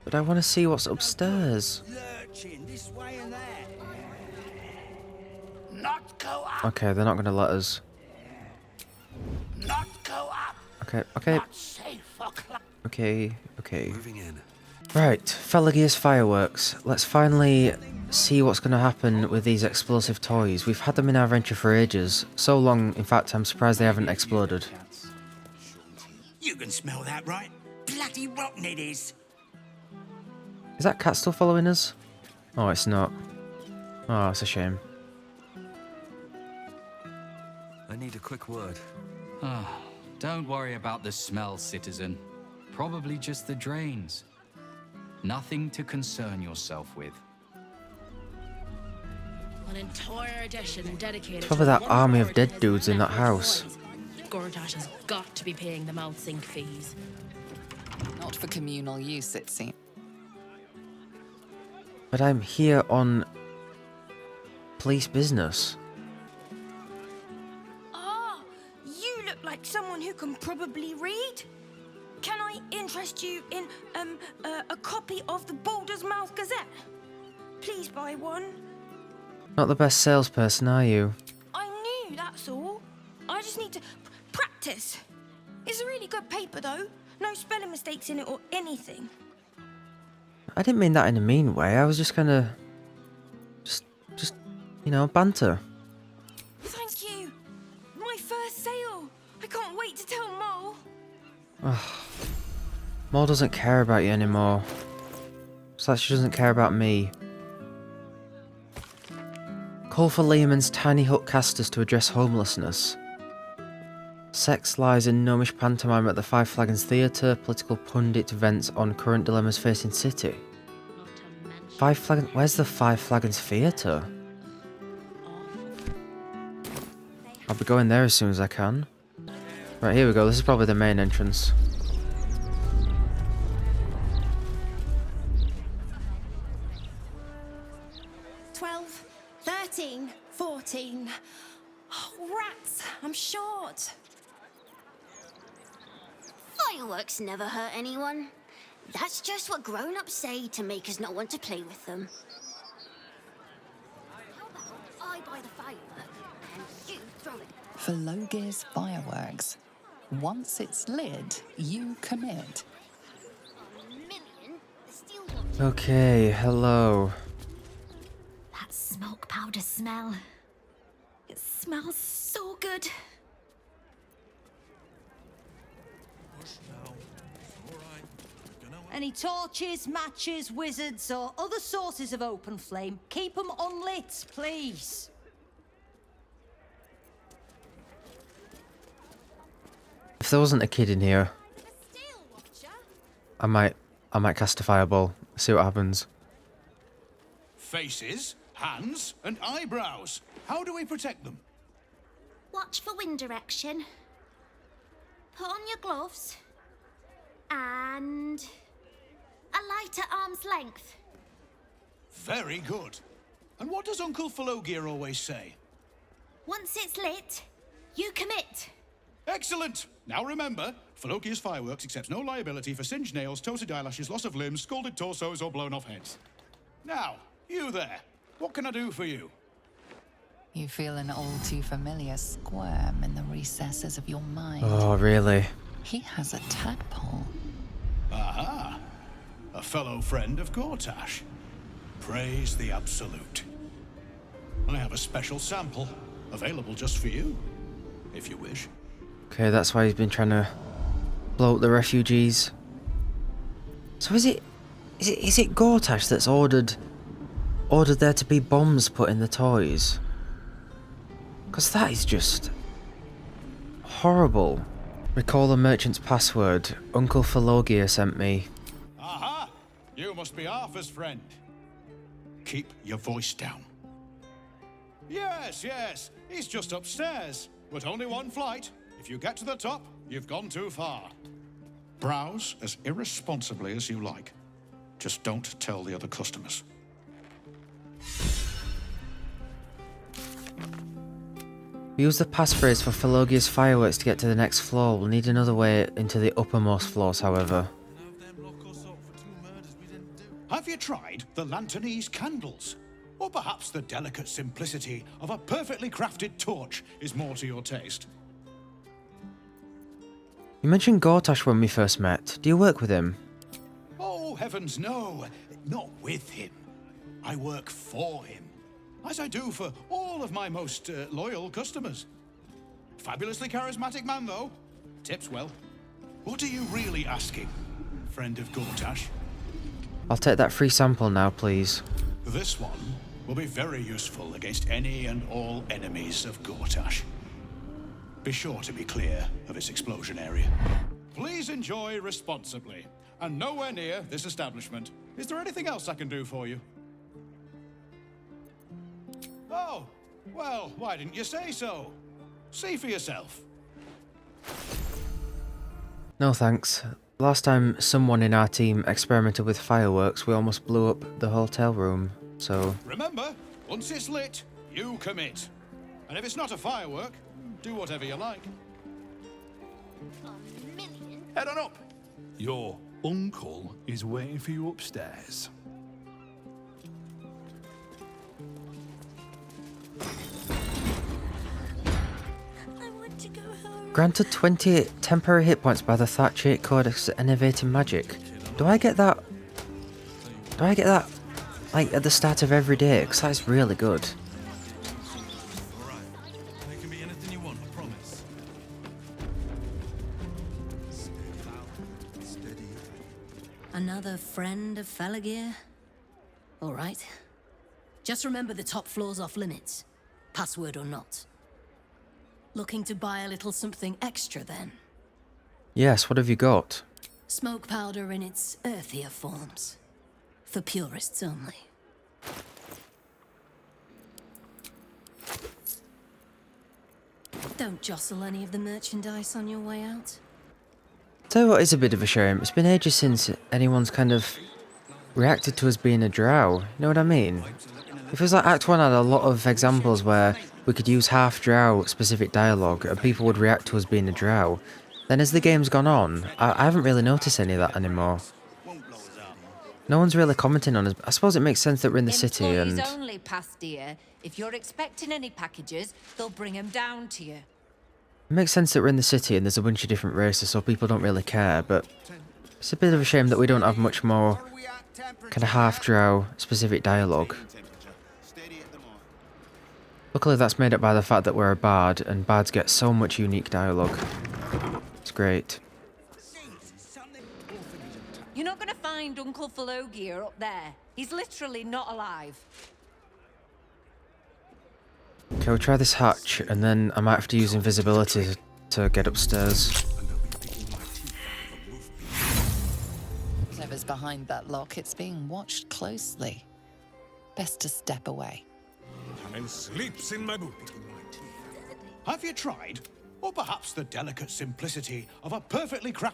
But I want to see what's upstairs. Lurching this way and that. Not go up. Okay, they're not going to let us. Not go up. Okay. Not safe for clients. Okay. Moving in. Right, Felagir's fireworks. Let's finally see what's going to happen with these explosive toys. We've had them in our venture for ages. So long, in fact, I'm surprised they haven't exploded. You can smell that, right? Bloody rotten it is. Is that cat still following us? Oh, it's not. Oh, it's a shame. I need a quick word. Ah, don't worry about the smell, citizen. Probably just the drains. Nothing to concern yourself with. An entire edition dedicated It's probably to that one army of lord dead and dudes in that metal house. boys. Gortash has got to be paying them out sink fees. Not for communal use, it seems. But I'm here on police business. Ah, you look like someone who can probably read. Can I interest you in a copy of the Baldur's Mouth Gazette? Please buy one. Not the best salesperson, are you? I knew, that's all. I just need to practice. It's a really good paper, though. No spelling mistakes in it or anything. I didn't mean that in a mean way. I was just gonna... Just, you know, banter. Thank you. My first sale. I can't wait to tell Mole. Mole doesn't care about you anymore. It's like she doesn't care about me. Call for Lehman's tiny hut casters to address homelessness. Sex lies in gnomish pantomime at the Five Flagons Theatre. Political pundit vents on current dilemmas facing city. Five Flagons... Where's the Five Flagons Theatre? I'll be going there as soon as I can. Right, here we go. This is probably the main entrance. $12, $13, $14. Oh, rats! I'm short. Fireworks never hurt anyone. That's just what grown-ups say to make us not want to play with them. How about I buy the firework and you throw it? For Logir's fireworks, once it's lit, you commit. Okay, hello. That smoke powder smell. It smells so good. Any torches, matches, wizards, or other sources of open flame, keep them unlit, please. If there wasn't a kid in here, I might cast a fireball. See what happens. Faces, hands, and eyebrows. How do we protect them? Watch for wind direction. Put on your gloves. And a light at arm's length. Very good. And what does Uncle Falogir always say? Once it's lit, you commit. Excellent! Now remember, Falogir's fireworks accepts no liability for singed nails, toasted eyelashes, loss of limbs, scalded torsos, or blown off heads. Now, you there. What can I do for you? You feel an all too familiar squirm in the recesses of your mind. Oh, really? He has a tadpole. Aha! A fellow friend of Gortash. Praise the Absolute. I have a special sample, available just for you, if you wish. Okay, that's why he's been trying to blow up the refugees. So is it Gortash that's ordered there to be bombs put in the toys? Because that is just horrible. Recall the merchant's password. Uncle Falogir sent me. Aha! You must be Arthur's friend. Keep your voice down. Yes, yes, he's just upstairs, but only one flight. If you get to the top, you've gone too far. Browse as irresponsibly as you like. Just don't tell the other customers. Use the passphrase for Falogir's fireworks to get to the next floor. We'll need another way into the uppermost floors, however. Have you tried the Lanternese candles? Or perhaps the delicate simplicity of a perfectly crafted torch is more to your taste? You mentioned Gortash when we first met. Do you work with him? Oh, heavens no! Not with him. I work for him. As I do for all of my most loyal customers. Fabulously charismatic man, though. Tips well. What are you really asking, friend of Gortash? I'll take that free sample now, please. This one will be very useful against any and all enemies of Gortash. Be sure to be clear of its explosion area. Please enjoy responsibly, and nowhere near this establishment. Is there anything else I can do for you? Oh, well, why didn't you say so? See for yourself. No thanks. Last time someone in our team experimented with fireworks, we almost blew up the hotel room, so... Remember, once it's lit, you commit. And if it's not a firework, do whatever you like. Head on up. Your uncle is waiting for you upstairs. Granted 20 temporary hit points by the Thatchate Codex Innovating Magic. Do I get that? Like, at the start of every day? Because that's really good. Another friend of Felagir? All right. Just remember the top floor's off limits, password or not. Looking to buy a little something extra then? Yes, what have you got? Smoke powder in its earthier forms. For purists only. Don't jostle any of the merchandise on your way out. Tell you what is a bit of a shame, it's been ages since anyone's kind of reacted to us being a drow, you know what I mean? It feels like Act 1 had a lot of examples where we could use half drow specific dialogue and people would react to us being a drow. Then as the game's gone on, I haven't really noticed any of that anymore. No one's really commenting on us. I suppose it makes sense that we're in the city and... Employees only, Pastia. If you're expecting any packages, they'll bring them down to you. It makes sense that we're in the city and there's a bunch of different races, so people don't really care, but it's a bit of a shame that we don't have much more kind of half-drow specific dialogue. Luckily that's made up by the fact that we're a bard, and bards get so much unique dialogue. It's great. You're not going to find Uncle Felogir up there. He's literally not alive. Okay, we'll try this hatch, and then I might have to use invisibility to get upstairs. Whatever's behind that lock, it's being watched closely. Best to step away. And sleeps in my boot. Have you tried? Or perhaps the delicate simplicity of a perfectly crafted...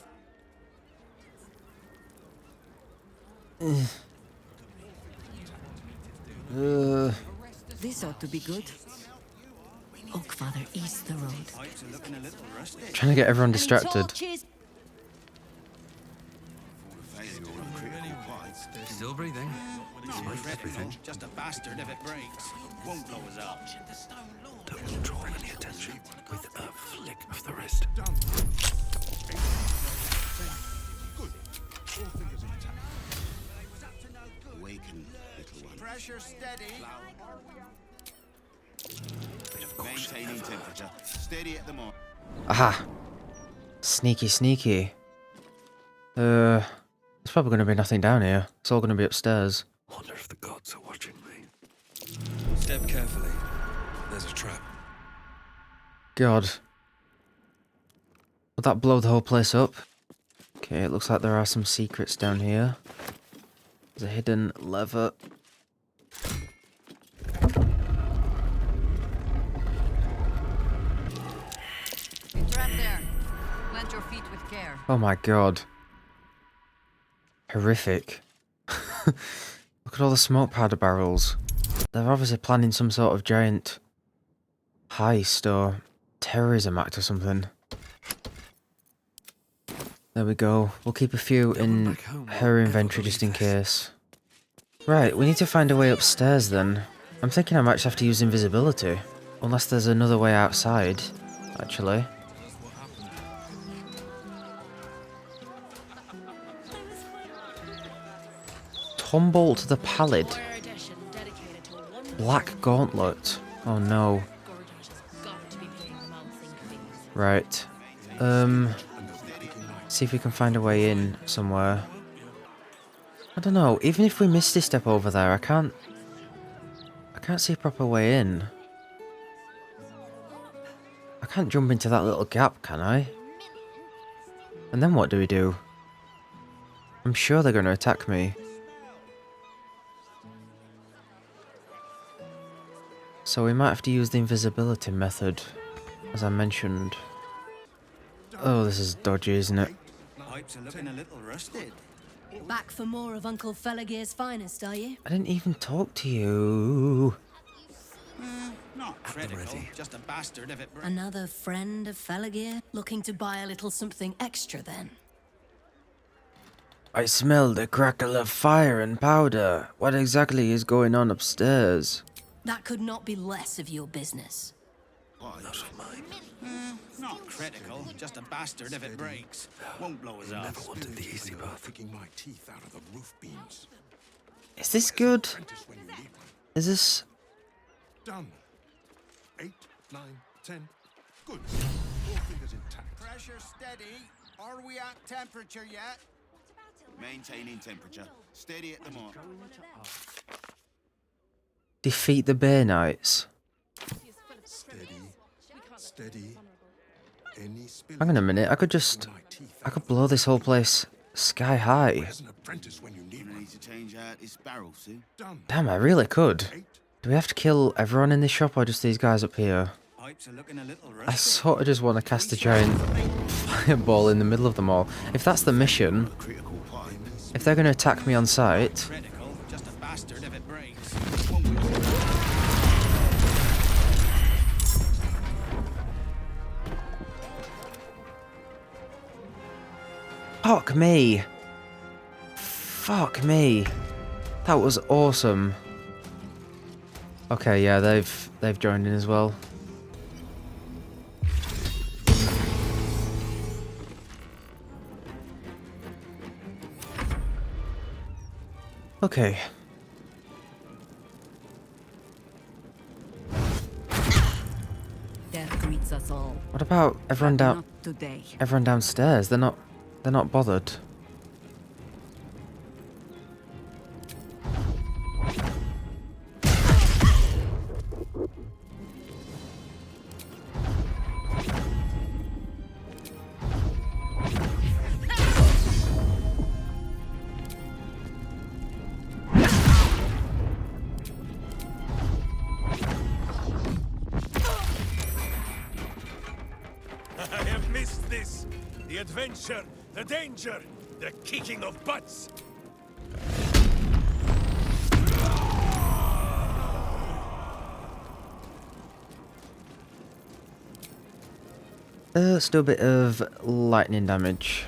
This ought to be good. Oakfather east the road. Trying to get everyone distracted. Still breathing. Everything. Just a bastard if it breaks. Won't blow us up. Don't draw any attention with a flick of the wrist. Awaken, little one. Pressure steady. Maintaining temperature. Steady at the moment. Aha! Sneaky, sneaky. There's probably going to be nothing down here. It's all going to be upstairs. Wonder if the gods are watching me. Step carefully. There's a trap. God. Will that blow the whole place up? Okay, it looks like there are some secrets down here. There's a hidden lever. You're trapped there. Plant your feet with care. Oh my god. Horrific. Look at all the smoke powder barrels. They're obviously planning some sort of giant heist or terrorism act or something. There we go. We'll keep a few in her inventory just in case. Right, we need to find a way upstairs then. I'm thinking I might just have to use invisibility. Unless there's another way outside, actually. Tumbolt the Pallid. Black Gauntlet. Oh no. Right. See if we can find a way in somewhere. I don't know, even if we misty step over there, I can't can't see a proper way in. I can't jump into that little gap, can I? And then what do we do? I'm sure they're going to attack me. So we might have to use the invisibility method, as I mentioned. Oh, this is dodgy, isn't it? Pipes are looking a little rusted. Back for more of Uncle Felagir's finest, are you? I didn't even talk to you. Not critical, just a bastard if it... Another friend of Felagir? Looking to buy a little something extra, then? I smelled a crackle of fire and powder. What exactly is going on upstairs? That could not be less of your business. Not of mine. Not critical, just a bastard if it breaks. Won't blow us up. Never wanted the easy path. Picking my teeth out of the roof beams. Is this good? Is this... Done. 8, 9, 10. Good. All fingers intact. Pressure steady. Are we at temperature yet? Maintaining temperature. Steady at the mark. Defeat the Bear Knights. Steady. Any spill. Hang on a minute, I could blow this whole place sky high. As an apprentice when you need to change out this barrel soon. Damn, I really could. Do we have to kill everyone in this shop or just these guys up here? Pipes are looking a little I sort of just want to cast a giant fireball in the middle of them all. If that's the mission, if they're going to attack me on sight... Just a bastard if it breaks. Fuck me! Fuck me! That was awesome. Okay, yeah, they've joined in as well. Okay. Death greets us all. What about everyone down? Not today. Everyone downstairs. They're not bothered. I have missed this. The adventure, the danger, the kicking of butts. Let's do a bit of lightning damage.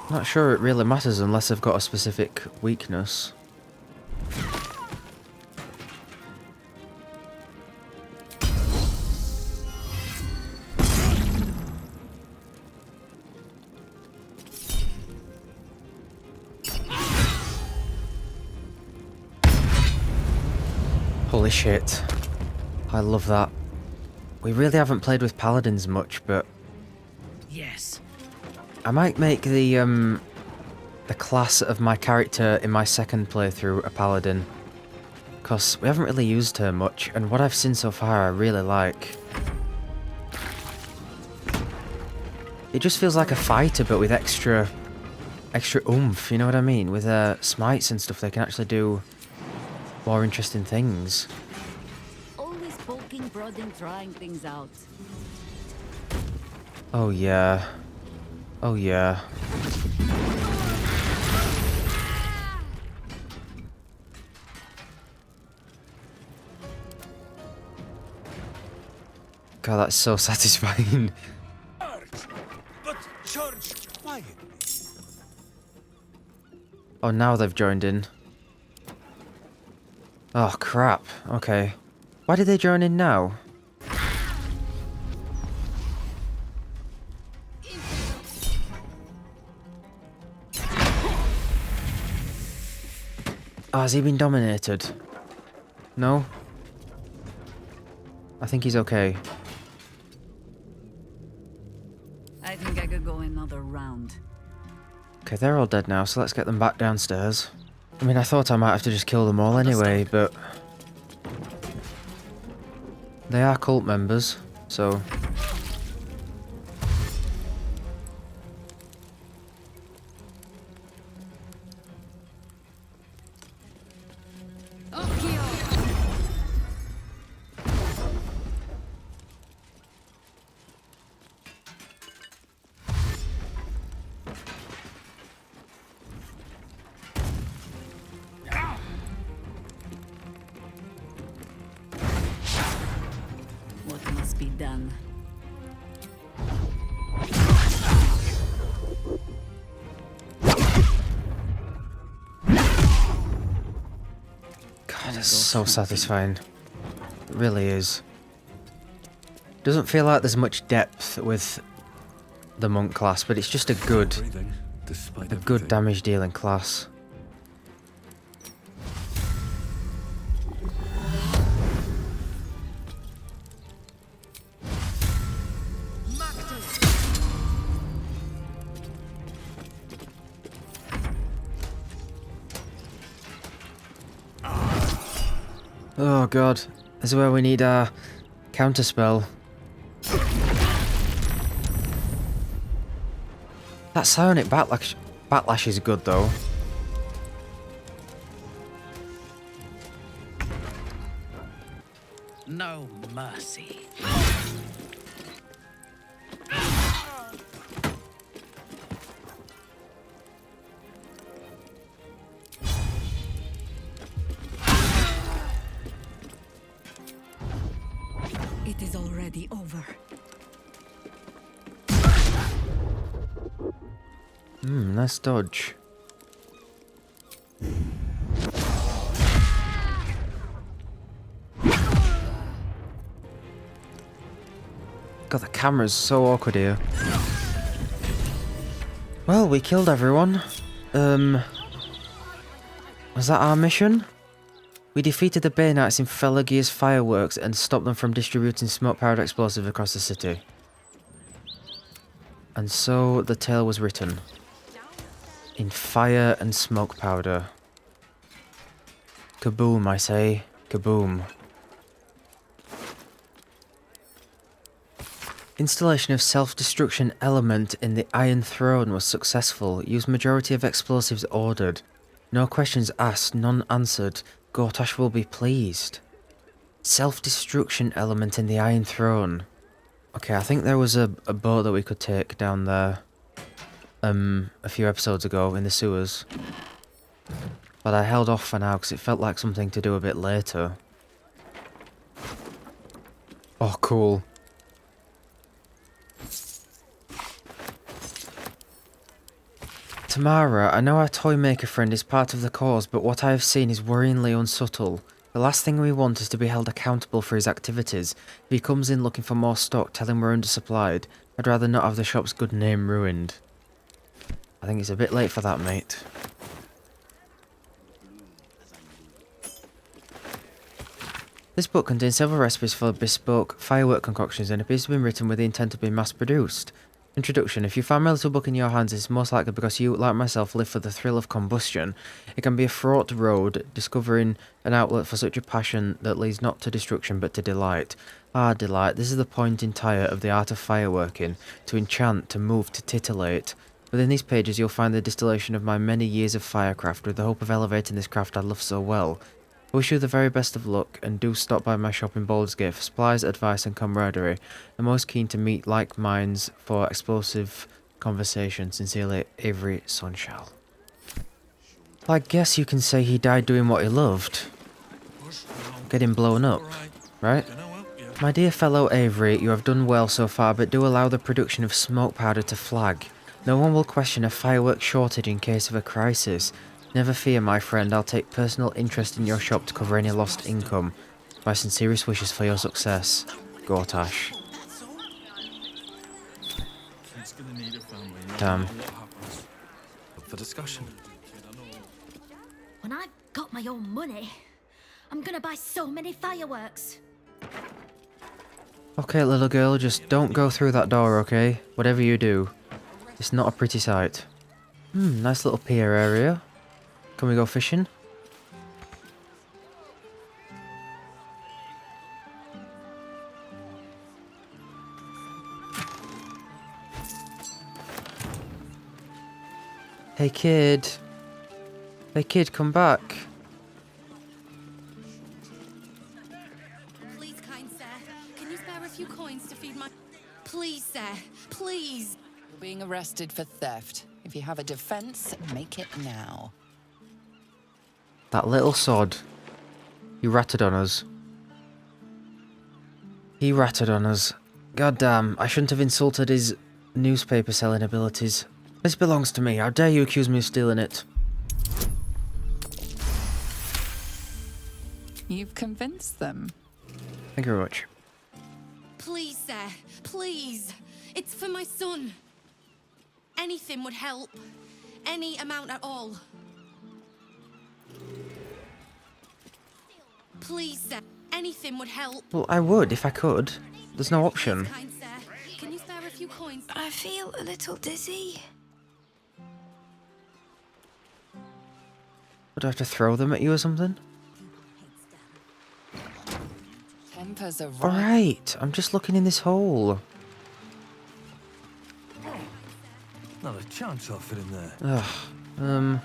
Not sure it really matters unless I've got a specific weakness. Holy shit. I love that. We really haven't played with paladins much, but... Yes. I might make the class of my character in my second playthrough a paladin. Because we haven't really used her much, and what I've seen so far I really like. It just feels like a fighter, but with extra oomph, you know what I mean? With smites and stuff, they can actually do more interesting things. Always poking, prodding, trying things out. Oh yeah. Oh yeah. God, that's so satisfying. But charge quietly. Oh, now they've joined in. Oh, crap. Okay. Why did they join in now? Oh, has he been dominated? No? I think he's okay. I think I could go another round. Okay, they're all dead now, so let's get them back downstairs. I mean, I thought I might have to just kill them all anyway, but they are cult members, so... What must be done? God, it's so satisfying. It really is. Doesn't feel like there's much depth with the monk class, but it's just a good damage dealing class. Oh god, this is where we need our counterspell. That psionic backlash is good though. No mercy. It is already over. Nice dodge. God, the camera's so awkward here. Well, we killed everyone. Was that our mission? We defeated the Bay Knights in Felagia's fireworks and stopped them from distributing smoke-powered explosives across the city. And so the tale was written. In fire and smoke powder. Kaboom, I say. Kaboom. Installation of self-destruction element in the Iron Throne was successful. Use majority of explosives ordered. No questions asked, none answered. Gortash will be pleased. Self-destruction element in the Iron Throne. Okay, I think there was a boat that we could take down there. A few episodes ago in the sewers. But I held off for now because it felt like something to do a bit later. Oh, cool. Tamara, I know our toy maker friend is part of the cause, but what I have seen is worryingly unsubtle. The last thing we want is to be held accountable for his activities. If he comes in looking for more stock, tell him we're undersupplied. I'd rather not have the shop's good name ruined. I think it's a bit late for that, mate. This book contains several recipes for bespoke firework concoctions and appears to have been written with the intent of being mass-produced. Introduction. If you find my little book in your hands, it's most likely because you, like myself, live for the thrill of combustion. It can be a fraught road, discovering an outlet for such a passion that leads not to destruction but to delight. Ah, delight. This is the point entire of the art of fireworking. To enchant, to move, to titillate. Within these pages you'll find the distillation of my many years of firecraft, with the hope of elevating this craft I love so well. I wish you the very best of luck, and do stop by my shop in Baldur's Gate for supplies, advice and camaraderie. I'm most keen to meet like minds for explosive conversation. Sincerely, Avery Sunshell. I guess you can say he died doing what he loved. Getting blown up, right? My dear fellow Avery, you have done well so far, but do allow the production of smoke powder to flag. No one will question a firework shortage in case of a crisis. Never fear, my friend, I'll take personal interest in your shop to cover any lost income. My sincerest wishes for your success, Gortash. Damn. Up for discussion. When I've got my own money, I'm gonna buy so many fireworks. Okay, little girl, just don't go through that door, okay? Whatever you do. It's not a pretty sight. Nice little pier area. Can we go fishing? Hey kid. Hey kid, come back. Please, kind sir, can you spare a few coins to feed my... Please, sir, please. You're being arrested for theft. If you have a defense, make it now. That little sod. He ratted on us. He ratted on us. God damn, I shouldn't have insulted his newspaper selling abilities. This belongs to me. How dare you accuse me of stealing it? You've convinced them. Thank you very much. Please, sir, please. It's for my son. Anything would help. Any amount at all. Please, sir. Anything would help. Well, I would if I could. There's no option. Kind sir, can you spare a few coins? I feel a little dizzy. Would I have to throw them at you or something? Tempers are right. Alright, I'm just looking in this hole. Not a chance I'll fit in there. Ugh.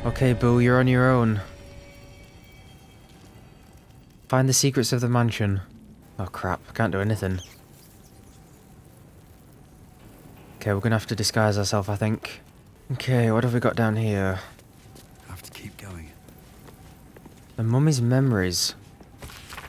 Okay, Boo, you're on your own. Find the secrets of the mansion. Oh crap, I can't do anything. Okay, we're gonna have to disguise ourselves, I think. Okay, what have we got down here? Have to keep going. The mummy's memories.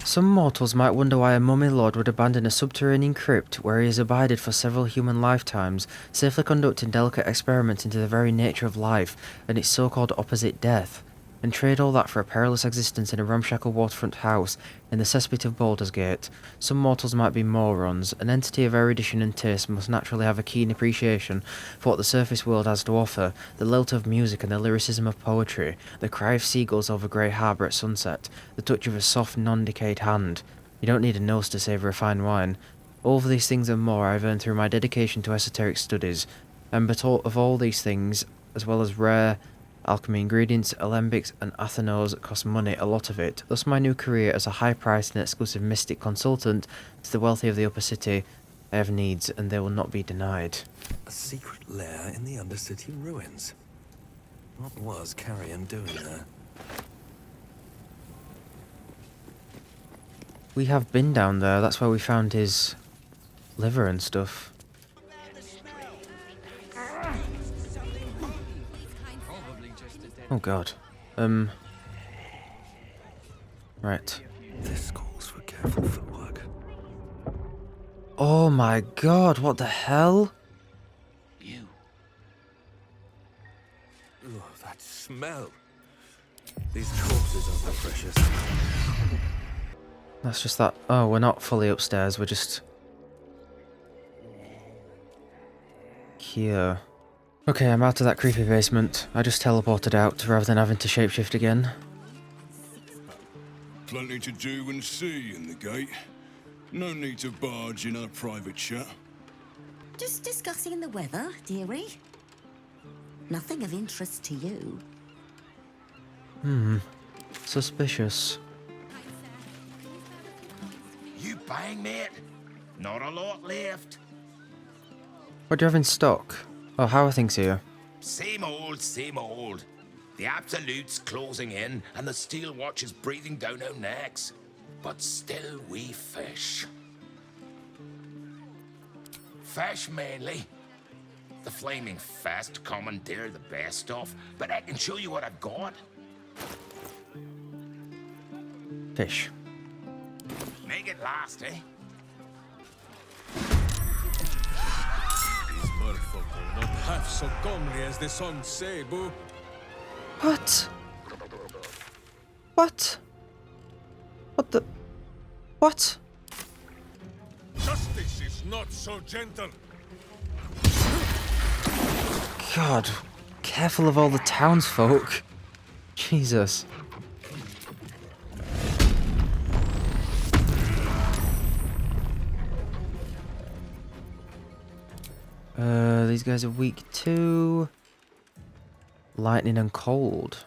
Some mortals might wonder why a mummy lord would abandon a subterranean crypt where he has abided for several human lifetimes, safely conducting delicate experiments into the very nature of life and its so-called opposite death, and trade all that for a perilous existence in a ramshackle waterfront house in the cesspit of Baldur's Gate. Some mortals might be morons. An entity of erudition and taste must naturally have a keen appreciation for what the surface world has to offer, the lilt of music and the lyricism of poetry, the cry of seagulls over Grey Harbour at sunset, the touch of a soft, non-decayed hand. You don't need a nose to savour a fine wine. All of these things and more I've earned through my dedication to esoteric studies, and but of all these things, as well as rare alchemy ingredients, alembics and athanos cost money, a lot of it. Thus my new career as a high-priced and exclusive mystic consultant to the wealthy of the upper city. I have needs, and they will not be denied. A secret lair in the Undercity ruins. What was Carrion doing there? We have been down there, that's where we found his liver and stuff. Oh god. Right. This calls for careful footwork. Oh my god, what the hell? Oh, that smell. These corpses are the freshest. That's just that. Oh, we're not fully upstairs, we're just here. Okay, I'm out of that creepy basement. I just teleported out rather than having to shapeshift again. Plenty to do and see in the gate. No need to barge in our private chat. Just discussing the weather, dearie. Nothing of interest to you. Suspicious. You bang, mate. Not a lot left. What do you have in stock? Oh, how are things here? Same old, same old. The Absolute's closing in, and the Steel Watch is breathing down our necks. But still we fish. Fish mainly. The Flaming Fest commandeer the best stuff, but I can show you what I've got. Fish. Make it last, eh? These merfolk are not half so comely as the songs say, boo. What? What? What the? What? Justice is not so gentle. God, careful of all the townsfolk. Jesus. These guys are weak to lightning and cold.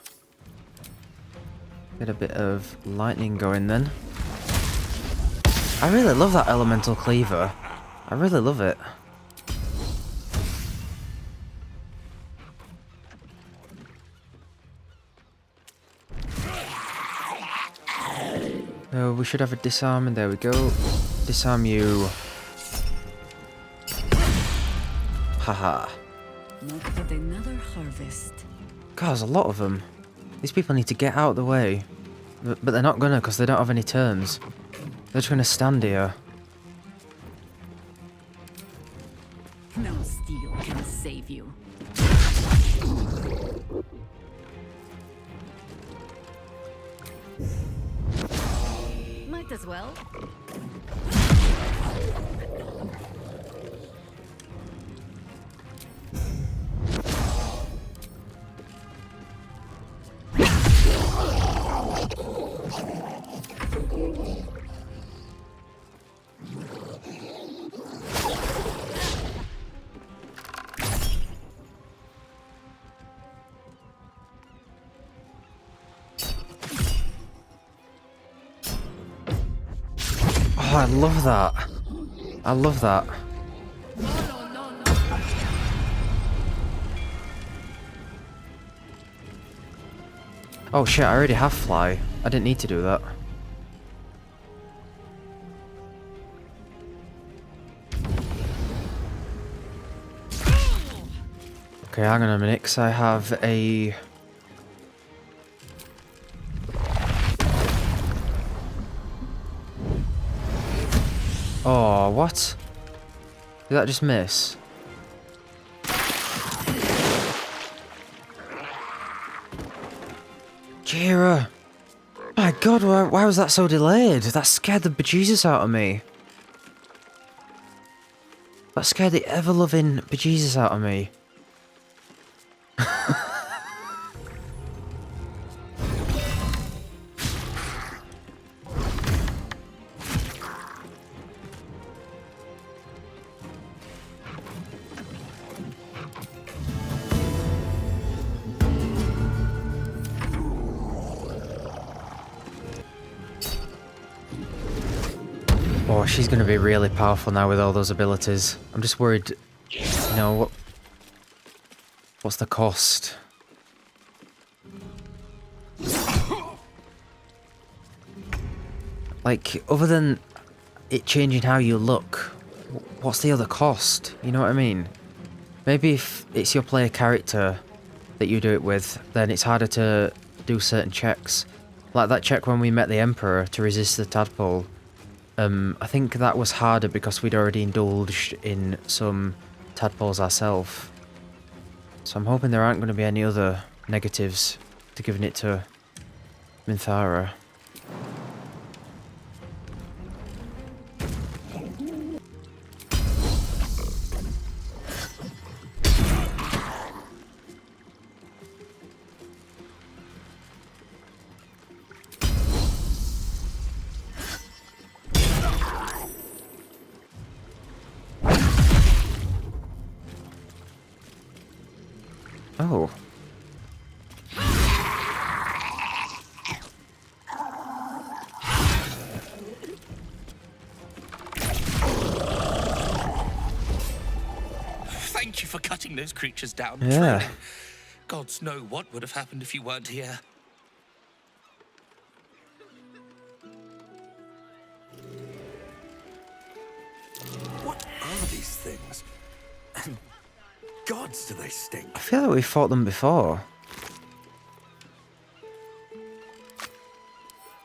Get a bit of lightning going then. I really love that elemental cleaver. I really love it. Oh, we should have a disarm, and there we go. Disarm you. Haha. Not but another harvest. God, there's a lot of them. These people need to get out of the way. But they're not gonna, because they don't have any turns. They're just gonna stand here. No steel can save you. Might as well. Oh, I love that. I love that. Oh shit, I already have fly. I didn't need to do that. Okay, hang on a minute, 'cause I have a... Oh, what? Did that just miss? Kira! My god, why was that so delayed? That scared the bejesus out of me. That scared the ever-loving bejesus out of me. Oh, she's gonna be really powerful now with all those abilities. I'm just worried, you know, what's the cost? Like, other than it changing how you look, what's the other cost? You know what I mean? Maybe if it's your player character that you do it with, then it's harder to do certain checks. Like that check when we met the Emperor to resist the Tadpole. I think that was harder because we'd already indulged in some tadpoles ourselves. So I'm hoping there aren't going to be any other negatives to giving it to Minthara. Oh. Thank you for cutting those creatures down. Yeah. Truly. Gods know what would have happened if you weren't here. What are these things? And gods, do they stink? I feel like we fought them before.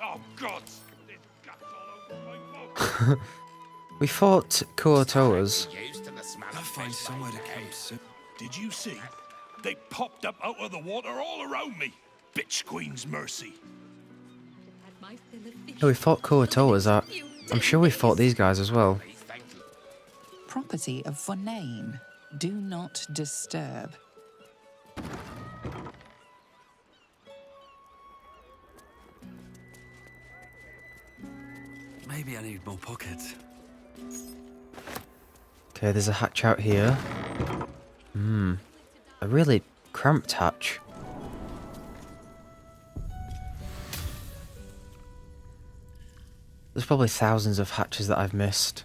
Oh, gods! There's guts all over my boat. We fought Kuotoas. I'll find somewhere to camp soon. Did you see? They popped up out of the water all around me. Bitch Queen's mercy. Yeah, we fought Kuotoas. I'm sure we fought these guys as well. Property of Vonane. Do not disturb. Maybe I need more pockets. Okay, there's a hatch out here. A really cramped hatch. There's probably thousands of hatches that I've missed.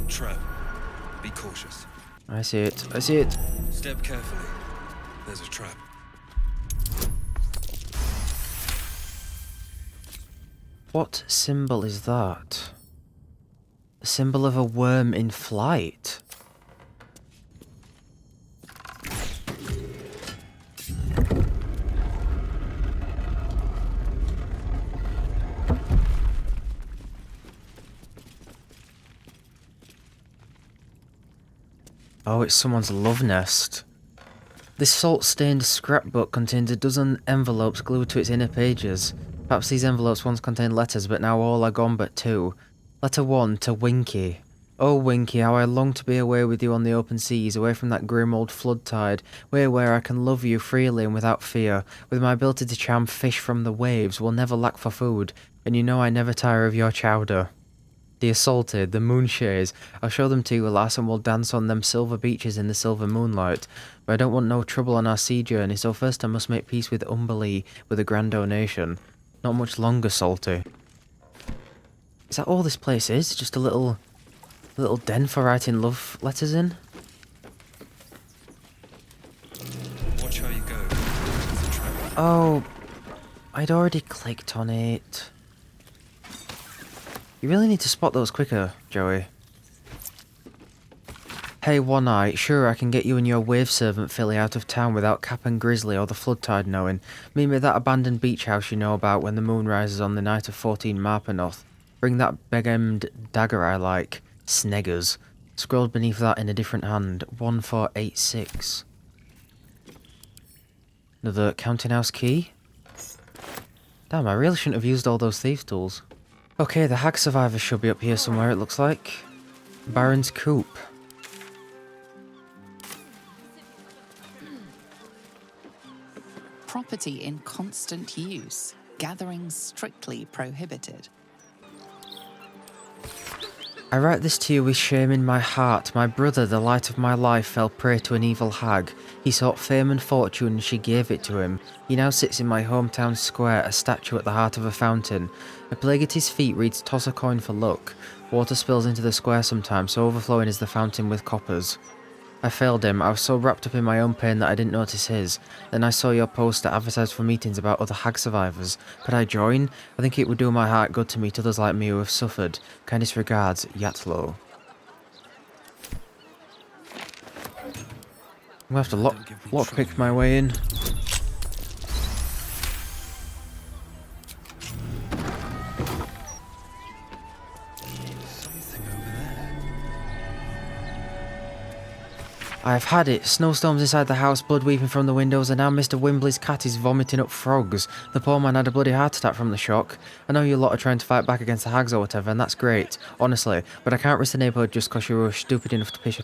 Trap. Be cautious. I see it. I see it. Step carefully. There's a trap. What symbol is that? A symbol of a worm in flight. Oh, it's someone's love nest. This salt-stained scrapbook contains a dozen envelopes glued to its inner pages. Perhaps these envelopes once contained letters, but now all are gone but two. Letter 1 to Winky. Oh Winky, how I long to be away with you on the open seas, away from that grim old flood tide, where I can love you freely and without fear. With my ability to charm fish from the waves, will never lack for food, and you know I never tire of your chowder. The assaulted, the moonshades, I'll show them to you, lass, and we'll dance on them silver beaches in the silver moonlight. But I don't want no trouble on our sea journey, so first I must make peace with Umberlee with a grand donation. Not much longer, Salty. Is that all this place is? Just a little den for writing love letters in? Watch how you go. Oh, I'd already clicked on it. You really need to spot those quicker, Joey. Hey, One Eye, sure I can get you and your wave servant filly out of town without Cap and Grizzly or the flood tide knowing. Meet me at that abandoned beach house you know about when the moon rises on the night of 14 Marpanoth. Bring that beg-emmed dagger I like. Sneggers. Scrolled beneath that in a different hand. 1486. Another counting house key? Damn, I really shouldn't have used all those thieves' tools. Okay, the hag survivors should be up here somewhere, it looks like. Baron's Coop. Property in constant use. Gatherings strictly prohibited. I write this to you with shame in my heart. My brother, the light of my life, fell prey to an evil hag. He sought fame and fortune and she gave it to him. He now sits in my hometown square, a statue at the heart of a fountain. A plague at his feet reads toss a coin for luck. Water spills into the square sometimes, so overflowing is the fountain with coppers. I failed him. I was so wrapped up in my own pain that I didn't notice his. Then I saw your poster advertised for meetings about other hag survivors. Could I join? I think it would do my heart good to meet others like me who have suffered. Kindest regards, Yatlo. I'm gonna have to lockpick my way in. I've had it. Snowstorms inside the house, blood weeping from the windows, and now Mr. Wimbley's cat is vomiting up frogs. The poor man had a bloody heart attack from the shock. I know you lot are trying to fight back against the hags or whatever, and that's great, honestly, but I can't risk the neighbourhood just because you were stupid enough to piss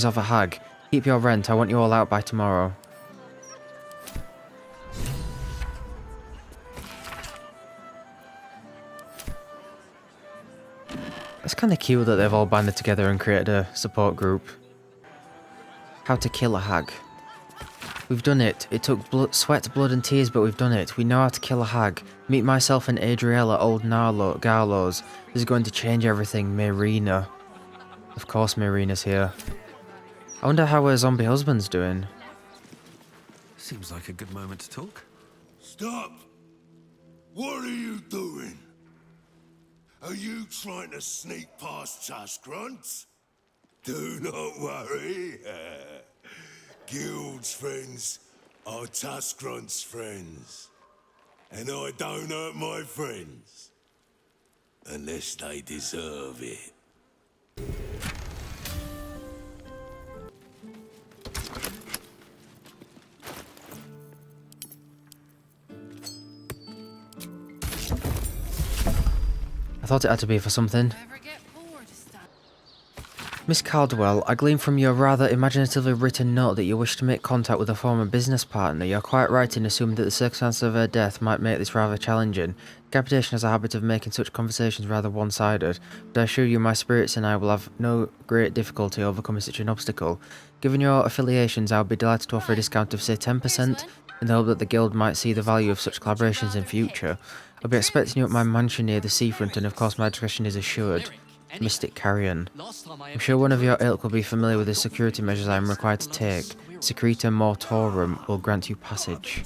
off a hag. Keep your rent, I want you all out by tomorrow. It's kind of cute that they've all banded together and created a support group. How to kill a hag. We've done it. It took sweat, blood and tears, but we've done it. We know how to kill a hag. Meet myself and Adriella, old Garlos. This is going to change everything. Marina. Of course Marina's here. I wonder how her zombie husband's doing. Seems like a good moment to talk. Stop! What are you doing? Are you trying to sneak past Taskrunts? Do not worry. Guild's friends are Taskrunts' friends. And I don't hurt my friends. Unless they deserve it. I thought it had to be for something. Miss Caldwell, I glean from your rather imaginatively written note that you wish to make contact with a former business partner. You're quite right in assuming that the circumstances of her death might make this rather challenging. Decapitation has a habit of making such conversations rather one-sided, but I assure you my spirits and I will have no great difficulty overcoming such an obstacle. Given your affiliations, I would be delighted to offer a discount of say 10% in the hope that the guild might see the value of such collaborations in future. I'll be expecting you at my mansion near the seafront, and of course my discretion is assured. Mystic Carrion. I'm sure one of your ilk will be familiar with the security measures I am required to take. Secreta Mortorum will grant you passage.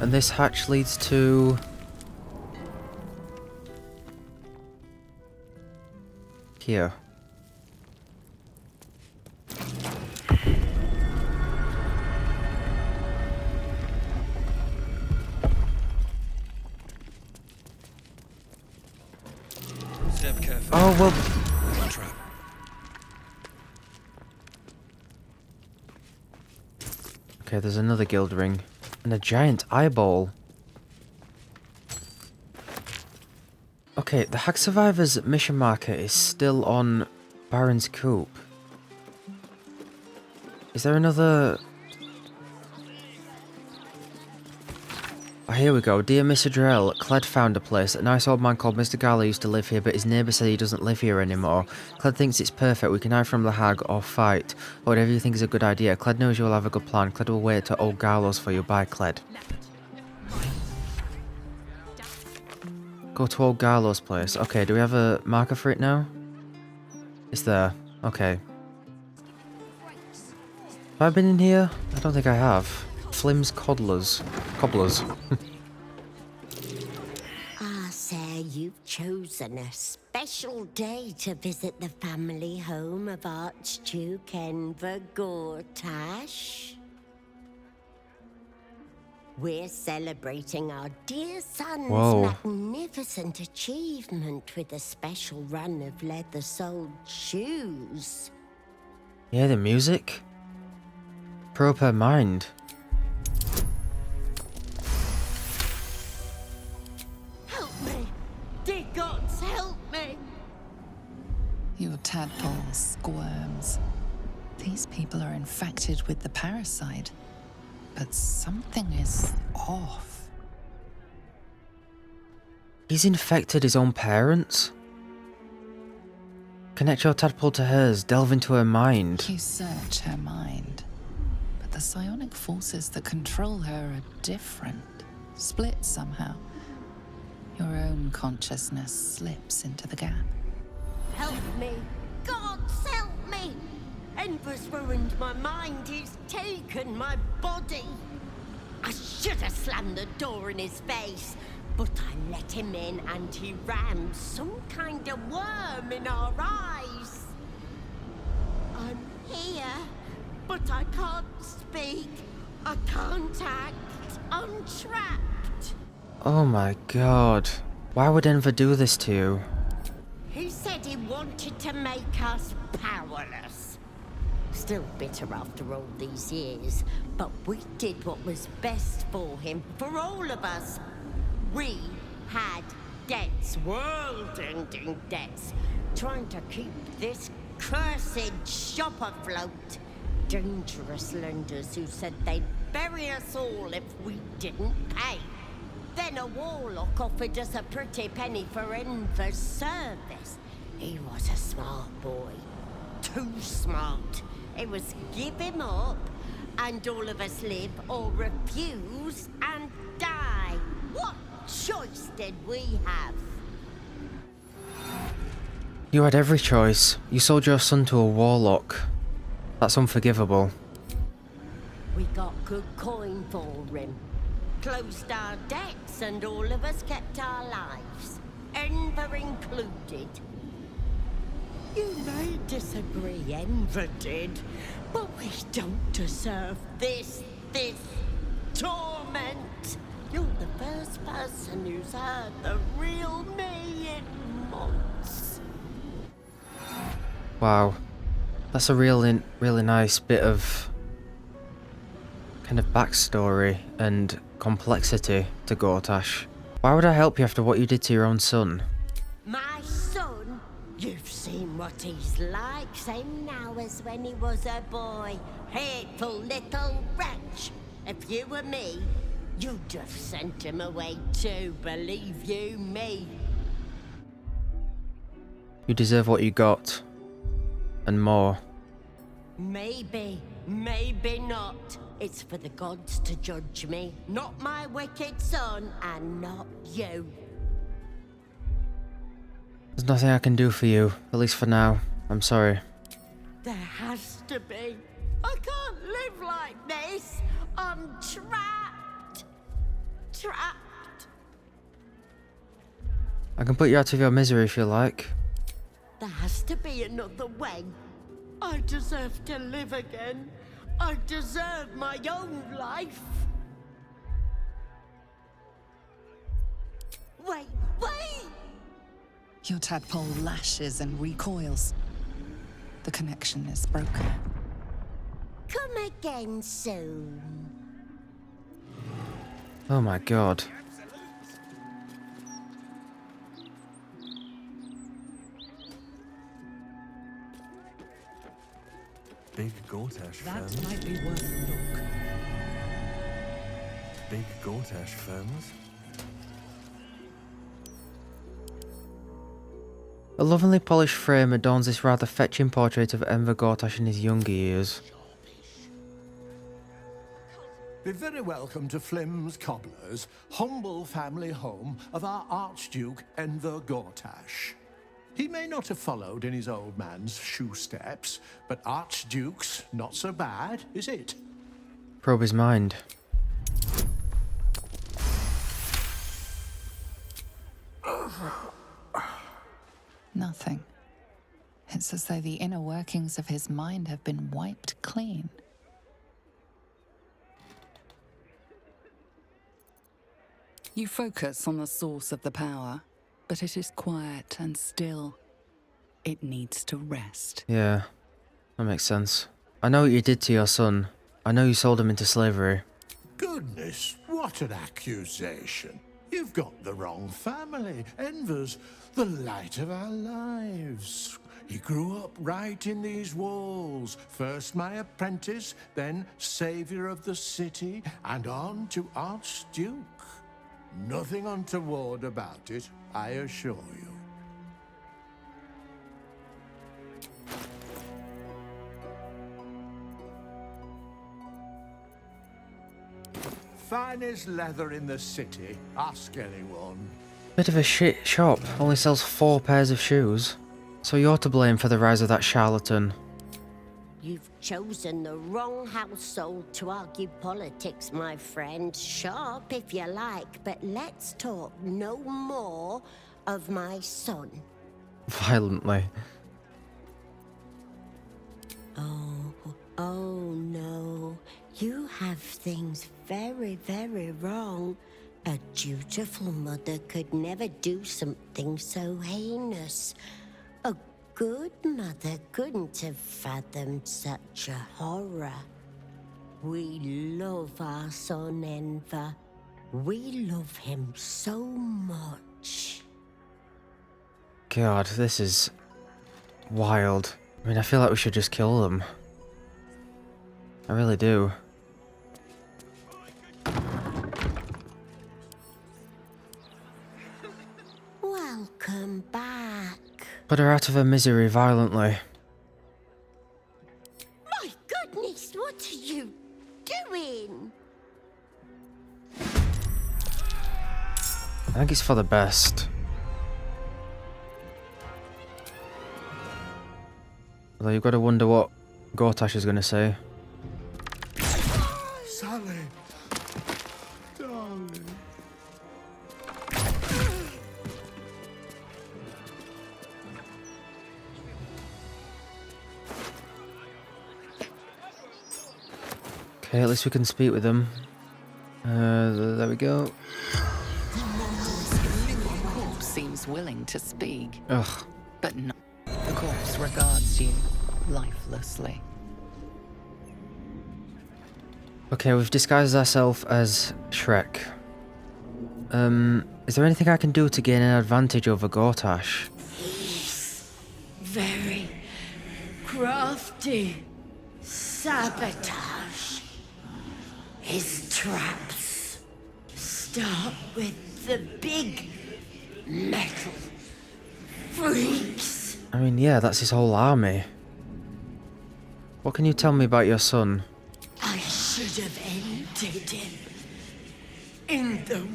And this hatch leads to... here. Oh, well... Okay, there's another guild ring. And a giant eyeball. Okay, the Hag Survivors mission marker is still on Baron's Coop. Is there another... Oh, here we go. Dear Mr. Drell, Cled found a place. A nice old man called Mr. Gale used to live here, but his neighbour said he doesn't live here anymore. Cled thinks it's perfect. We can hide from the hag or fight. Or whatever you think is a good idea. Cled knows you'll have a good plan. Cled will wait to old Gallows for you. Bye, Cled. Go to old Gallows' place. Okay, do we have a marker for it now? It's there. Okay. Have I been in here? I don't think I have. Flim's Cobblers. Ah, sir, you've chosen a special day to visit the family home of Archduke Enver Gortash. We're celebrating our dear son's magnificent achievement with a special run of leather-soled shoes. Yeah, the music. Probe her mind. Dear gods, help me! Your tadpole squirms. These people are infected with the parasite, but something is off. He's infected his own parents? Connect your tadpole to hers, delve into her mind. You search her mind, but the psionic forces that control her are different, split somehow. Your own consciousness slips into the gap. Help me! Gods, help me! Enver's ruined my mind. He's taken my body. I should have slammed the door in his face, but I let him in and he rammed some kind of worm in our eyes. I'm here, but I can't speak. I can't act. I'm trapped. Oh my god. Why would Enver do this to you? He said he wanted to make us powerless. Still bitter after all these years, but we did what was best for him, for all of us. We had debts, world-ending debts, trying to keep this cursed shop afloat. Dangerous lenders who said they'd bury us all if we didn't pay. Then a warlock offered us a pretty penny for Enver's service. He was a smart boy. Too smart. It was give him up, and all of us live, or refuse and die. What choice did we have? You had every choice. You sold your son to a warlock. That's unforgivable. We got good coin for him. Closed our debts, and all of us kept our lives. Enver included. You may disagree, Enver did, but we don't deserve this torment. You're the first person who's heard the real me in months. Wow. That's a really nice bit of kind of backstory and complexity to Gortash. Why would I help you after what you did to your own son? My son You've seen what he's like, same now as when he was a boy. Hateful little wretch. If you were me, you'd have sent him away too, believe you me. You deserve what you got. And more. Maybe, maybe not. It's for the gods to judge me, not my wicked son, and not you. There's nothing I can do for you, at least for now. I'm sorry. There has to be. I can't live like this. I'm trapped. Trapped. I can put you out of your misery if you like. There has to be another way. I deserve to live again. I deserve my own life. Wait, wait! Your tadpole lashes and recoils. The connection is broken. Come again soon. Oh my god. Big Gortash That ferns. might be worth a look. Big Gortash ferns. A lovingly polished frame adorns this rather fetching portrait of Enver Gortash in his younger years. Be very welcome to Flim's Cobblers, humble family home of our Archduke Enver Gortash. He may not have followed in his old man's shoe steps, but Archduke's not so bad, is it? Probe his mind. Nothing. It's as though the inner workings of his mind have been wiped clean. You focus on the source of the power, but it is quiet and still. It needs to rest. Yeah, that makes sense. I know what you did to your son. I know you sold him into slavery. Goodness, what an accusation. You've got the wrong family. Enver's the light of our lives. He grew up right in these walls. First my apprentice, then savior of the city, and on to Archduke. Nothing untoward about it, I assure you. Finest leather in the city, ask anyone. Bit of a shit shop, only sells 4 pairs of shoes. So you're to blame for the rise of that charlatan. You've chosen the wrong household to argue politics, my friend. Sharp if you like, but let's talk no more of my son. Violently. Oh no. You have things very, very wrong. A dutiful mother could never do something so heinous. A good mother couldn't have fathomed such a horror. We love our son, Enver. We love him so much. God, this is wild. I mean, I feel like we should just kill them. I really do. Welcome back. Put her out of her misery violently. My goodness, what are you doing? I think it's for the best. Although you've got to wonder what Gortash is going to say. Sally, darling. Okay, at least we can speak with them. There we go. The corpse seems willing to speak. Ugh. But no. The corpse regards you lifelessly. Okay, we've disguised ourselves as Shrek. Is there anything I can do to gain an advantage over Gortash? very crafty. Sabotage. His traps start with the big metal freaks. I mean, yeah, that's his whole army. What can you tell me about your son? I should have ended him in the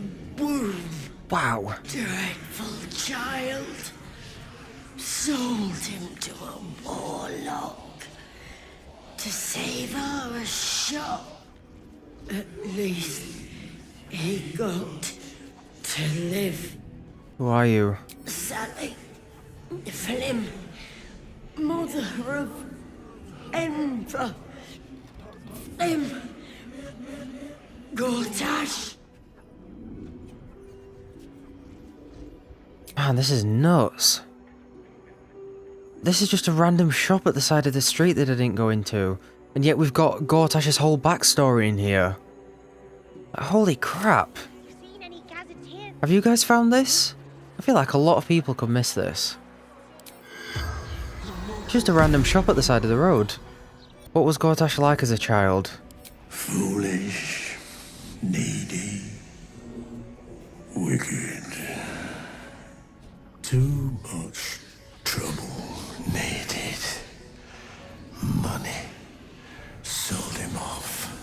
womb. Wow. Dreadful child. Sold him to a warlock to save our shop. At least he got to live. Who are you? Sally Flim, mother of Enver Flim, Gortash. Man, this is nuts. This is just a random shop at the side of the street that I didn't go into. And yet we've got Gortash's whole backstory in here. Holy crap. Have you guys found this? I feel like a lot of people could miss this. Just a random shop at the side of the road. What was Gortash like as a child? Foolish, needy, wicked. Too much trouble needed. Money sold him off.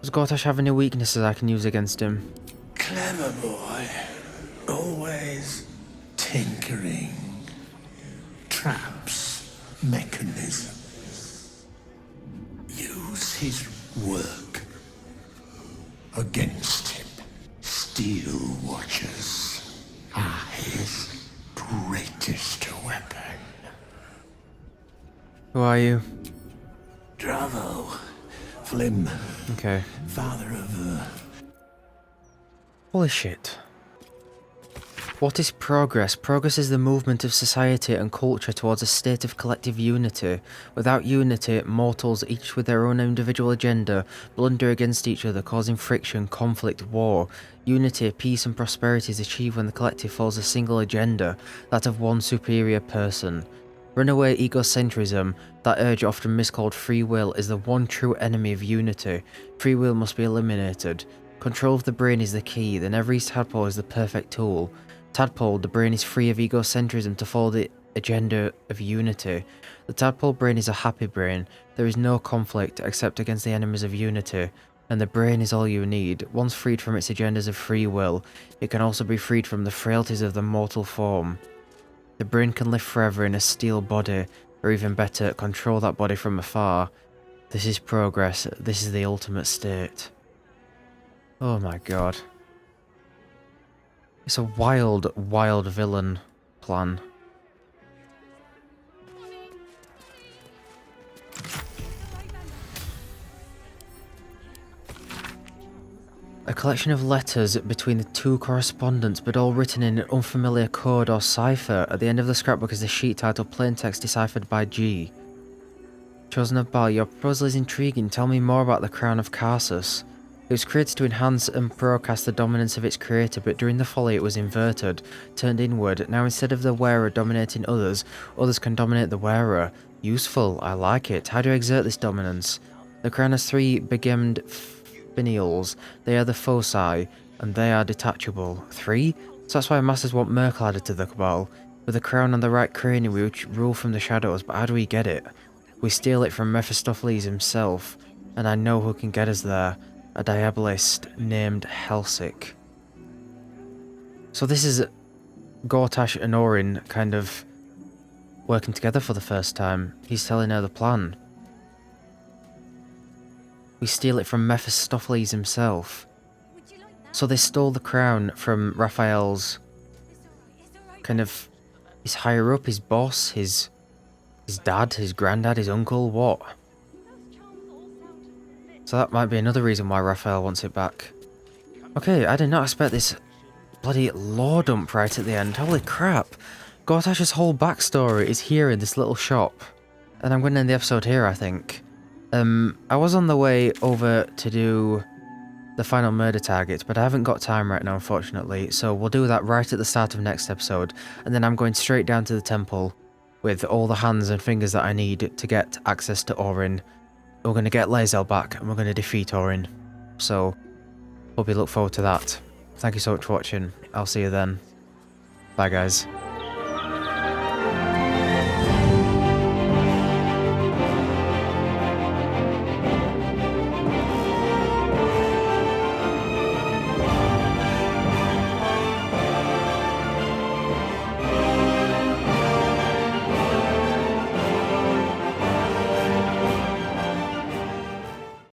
Does Gortash have any weaknesses I can use against him? Clever boy. Always tinkering. Traps, mechanisms. Use his work against him. Steel watchers are his greatest weapon. Who are you? Dravo. Flim. Okay. Father of Holy shit. What is progress? Progress is the movement of society and culture towards a state of collective unity. Without unity, mortals, each with their own individual agenda, blunder against each other, causing friction, conflict, war. Unity, peace and prosperity is achieved when the collective follows a single agenda, that of one superior person. Runaway egocentrism, that urge often miscalled free will, is the one true enemy of unity. Free will must be eliminated. Control of the brain is the key, then every tadpole is the perfect tool. Tadpole, the brain is free of egocentrism to follow the agenda of unity. The tadpole brain is a happy brain. There is no conflict except against the enemies of unity, and the brain is all you need. Once freed from its agendas of free will, it can also be freed from the frailties of the mortal form. The brain can live forever in a steel body, or even better, control that body from afar. This is progress. This is the ultimate state. Oh my god. It's a wild, wild villain plan. A collection of letters between the two correspondents, but all written in an unfamiliar code or cipher. At the end of the scrapbook is the sheet titled Plain Text deciphered by G. Chosen of Bal, your proposal is intriguing. Tell me more about the Crown of Karsus. It was created to enhance and broadcast the dominance of its creator, but during the folly it was inverted, turned inward. Now instead of the wearer dominating others, others can dominate the wearer. Useful, I like it. How do I exert this dominance? The crown has 3 begemmed finials. They are the foci, and they are detachable. 3? So that's why masters want Merkel added to the Cabal. With the crown on the right cranium we rule from the shadows, but how do we get it? We steal it from Mephistopheles himself, and I know who can get us there. A diabolist named Helsik. So this is Gortash and Orin kind of working together for the first time. He's telling her the plan. We steal it from Mephistopheles himself. So they stole the crown from Raphael's kind of his higher up, his boss, his dad, his granddad, his uncle, what? So that might be another reason why Raphael wants it back. Okay, I did not expect this bloody lore dump right at the end. Holy crap. Gortash's whole backstory is here in this little shop. And I'm going to end the episode here, I think. I was on the way over to do the final murder target, but I haven't got time right now, unfortunately, so we'll do that right at the start of next episode, and then I'm going straight down to the temple with all the hands and fingers that I need to get access to Orin. We're going to get Lae'zel back, and we're going to defeat Orin. So, hope you look forward to that. Thank you so much for watching. I'll see you then. Bye, guys.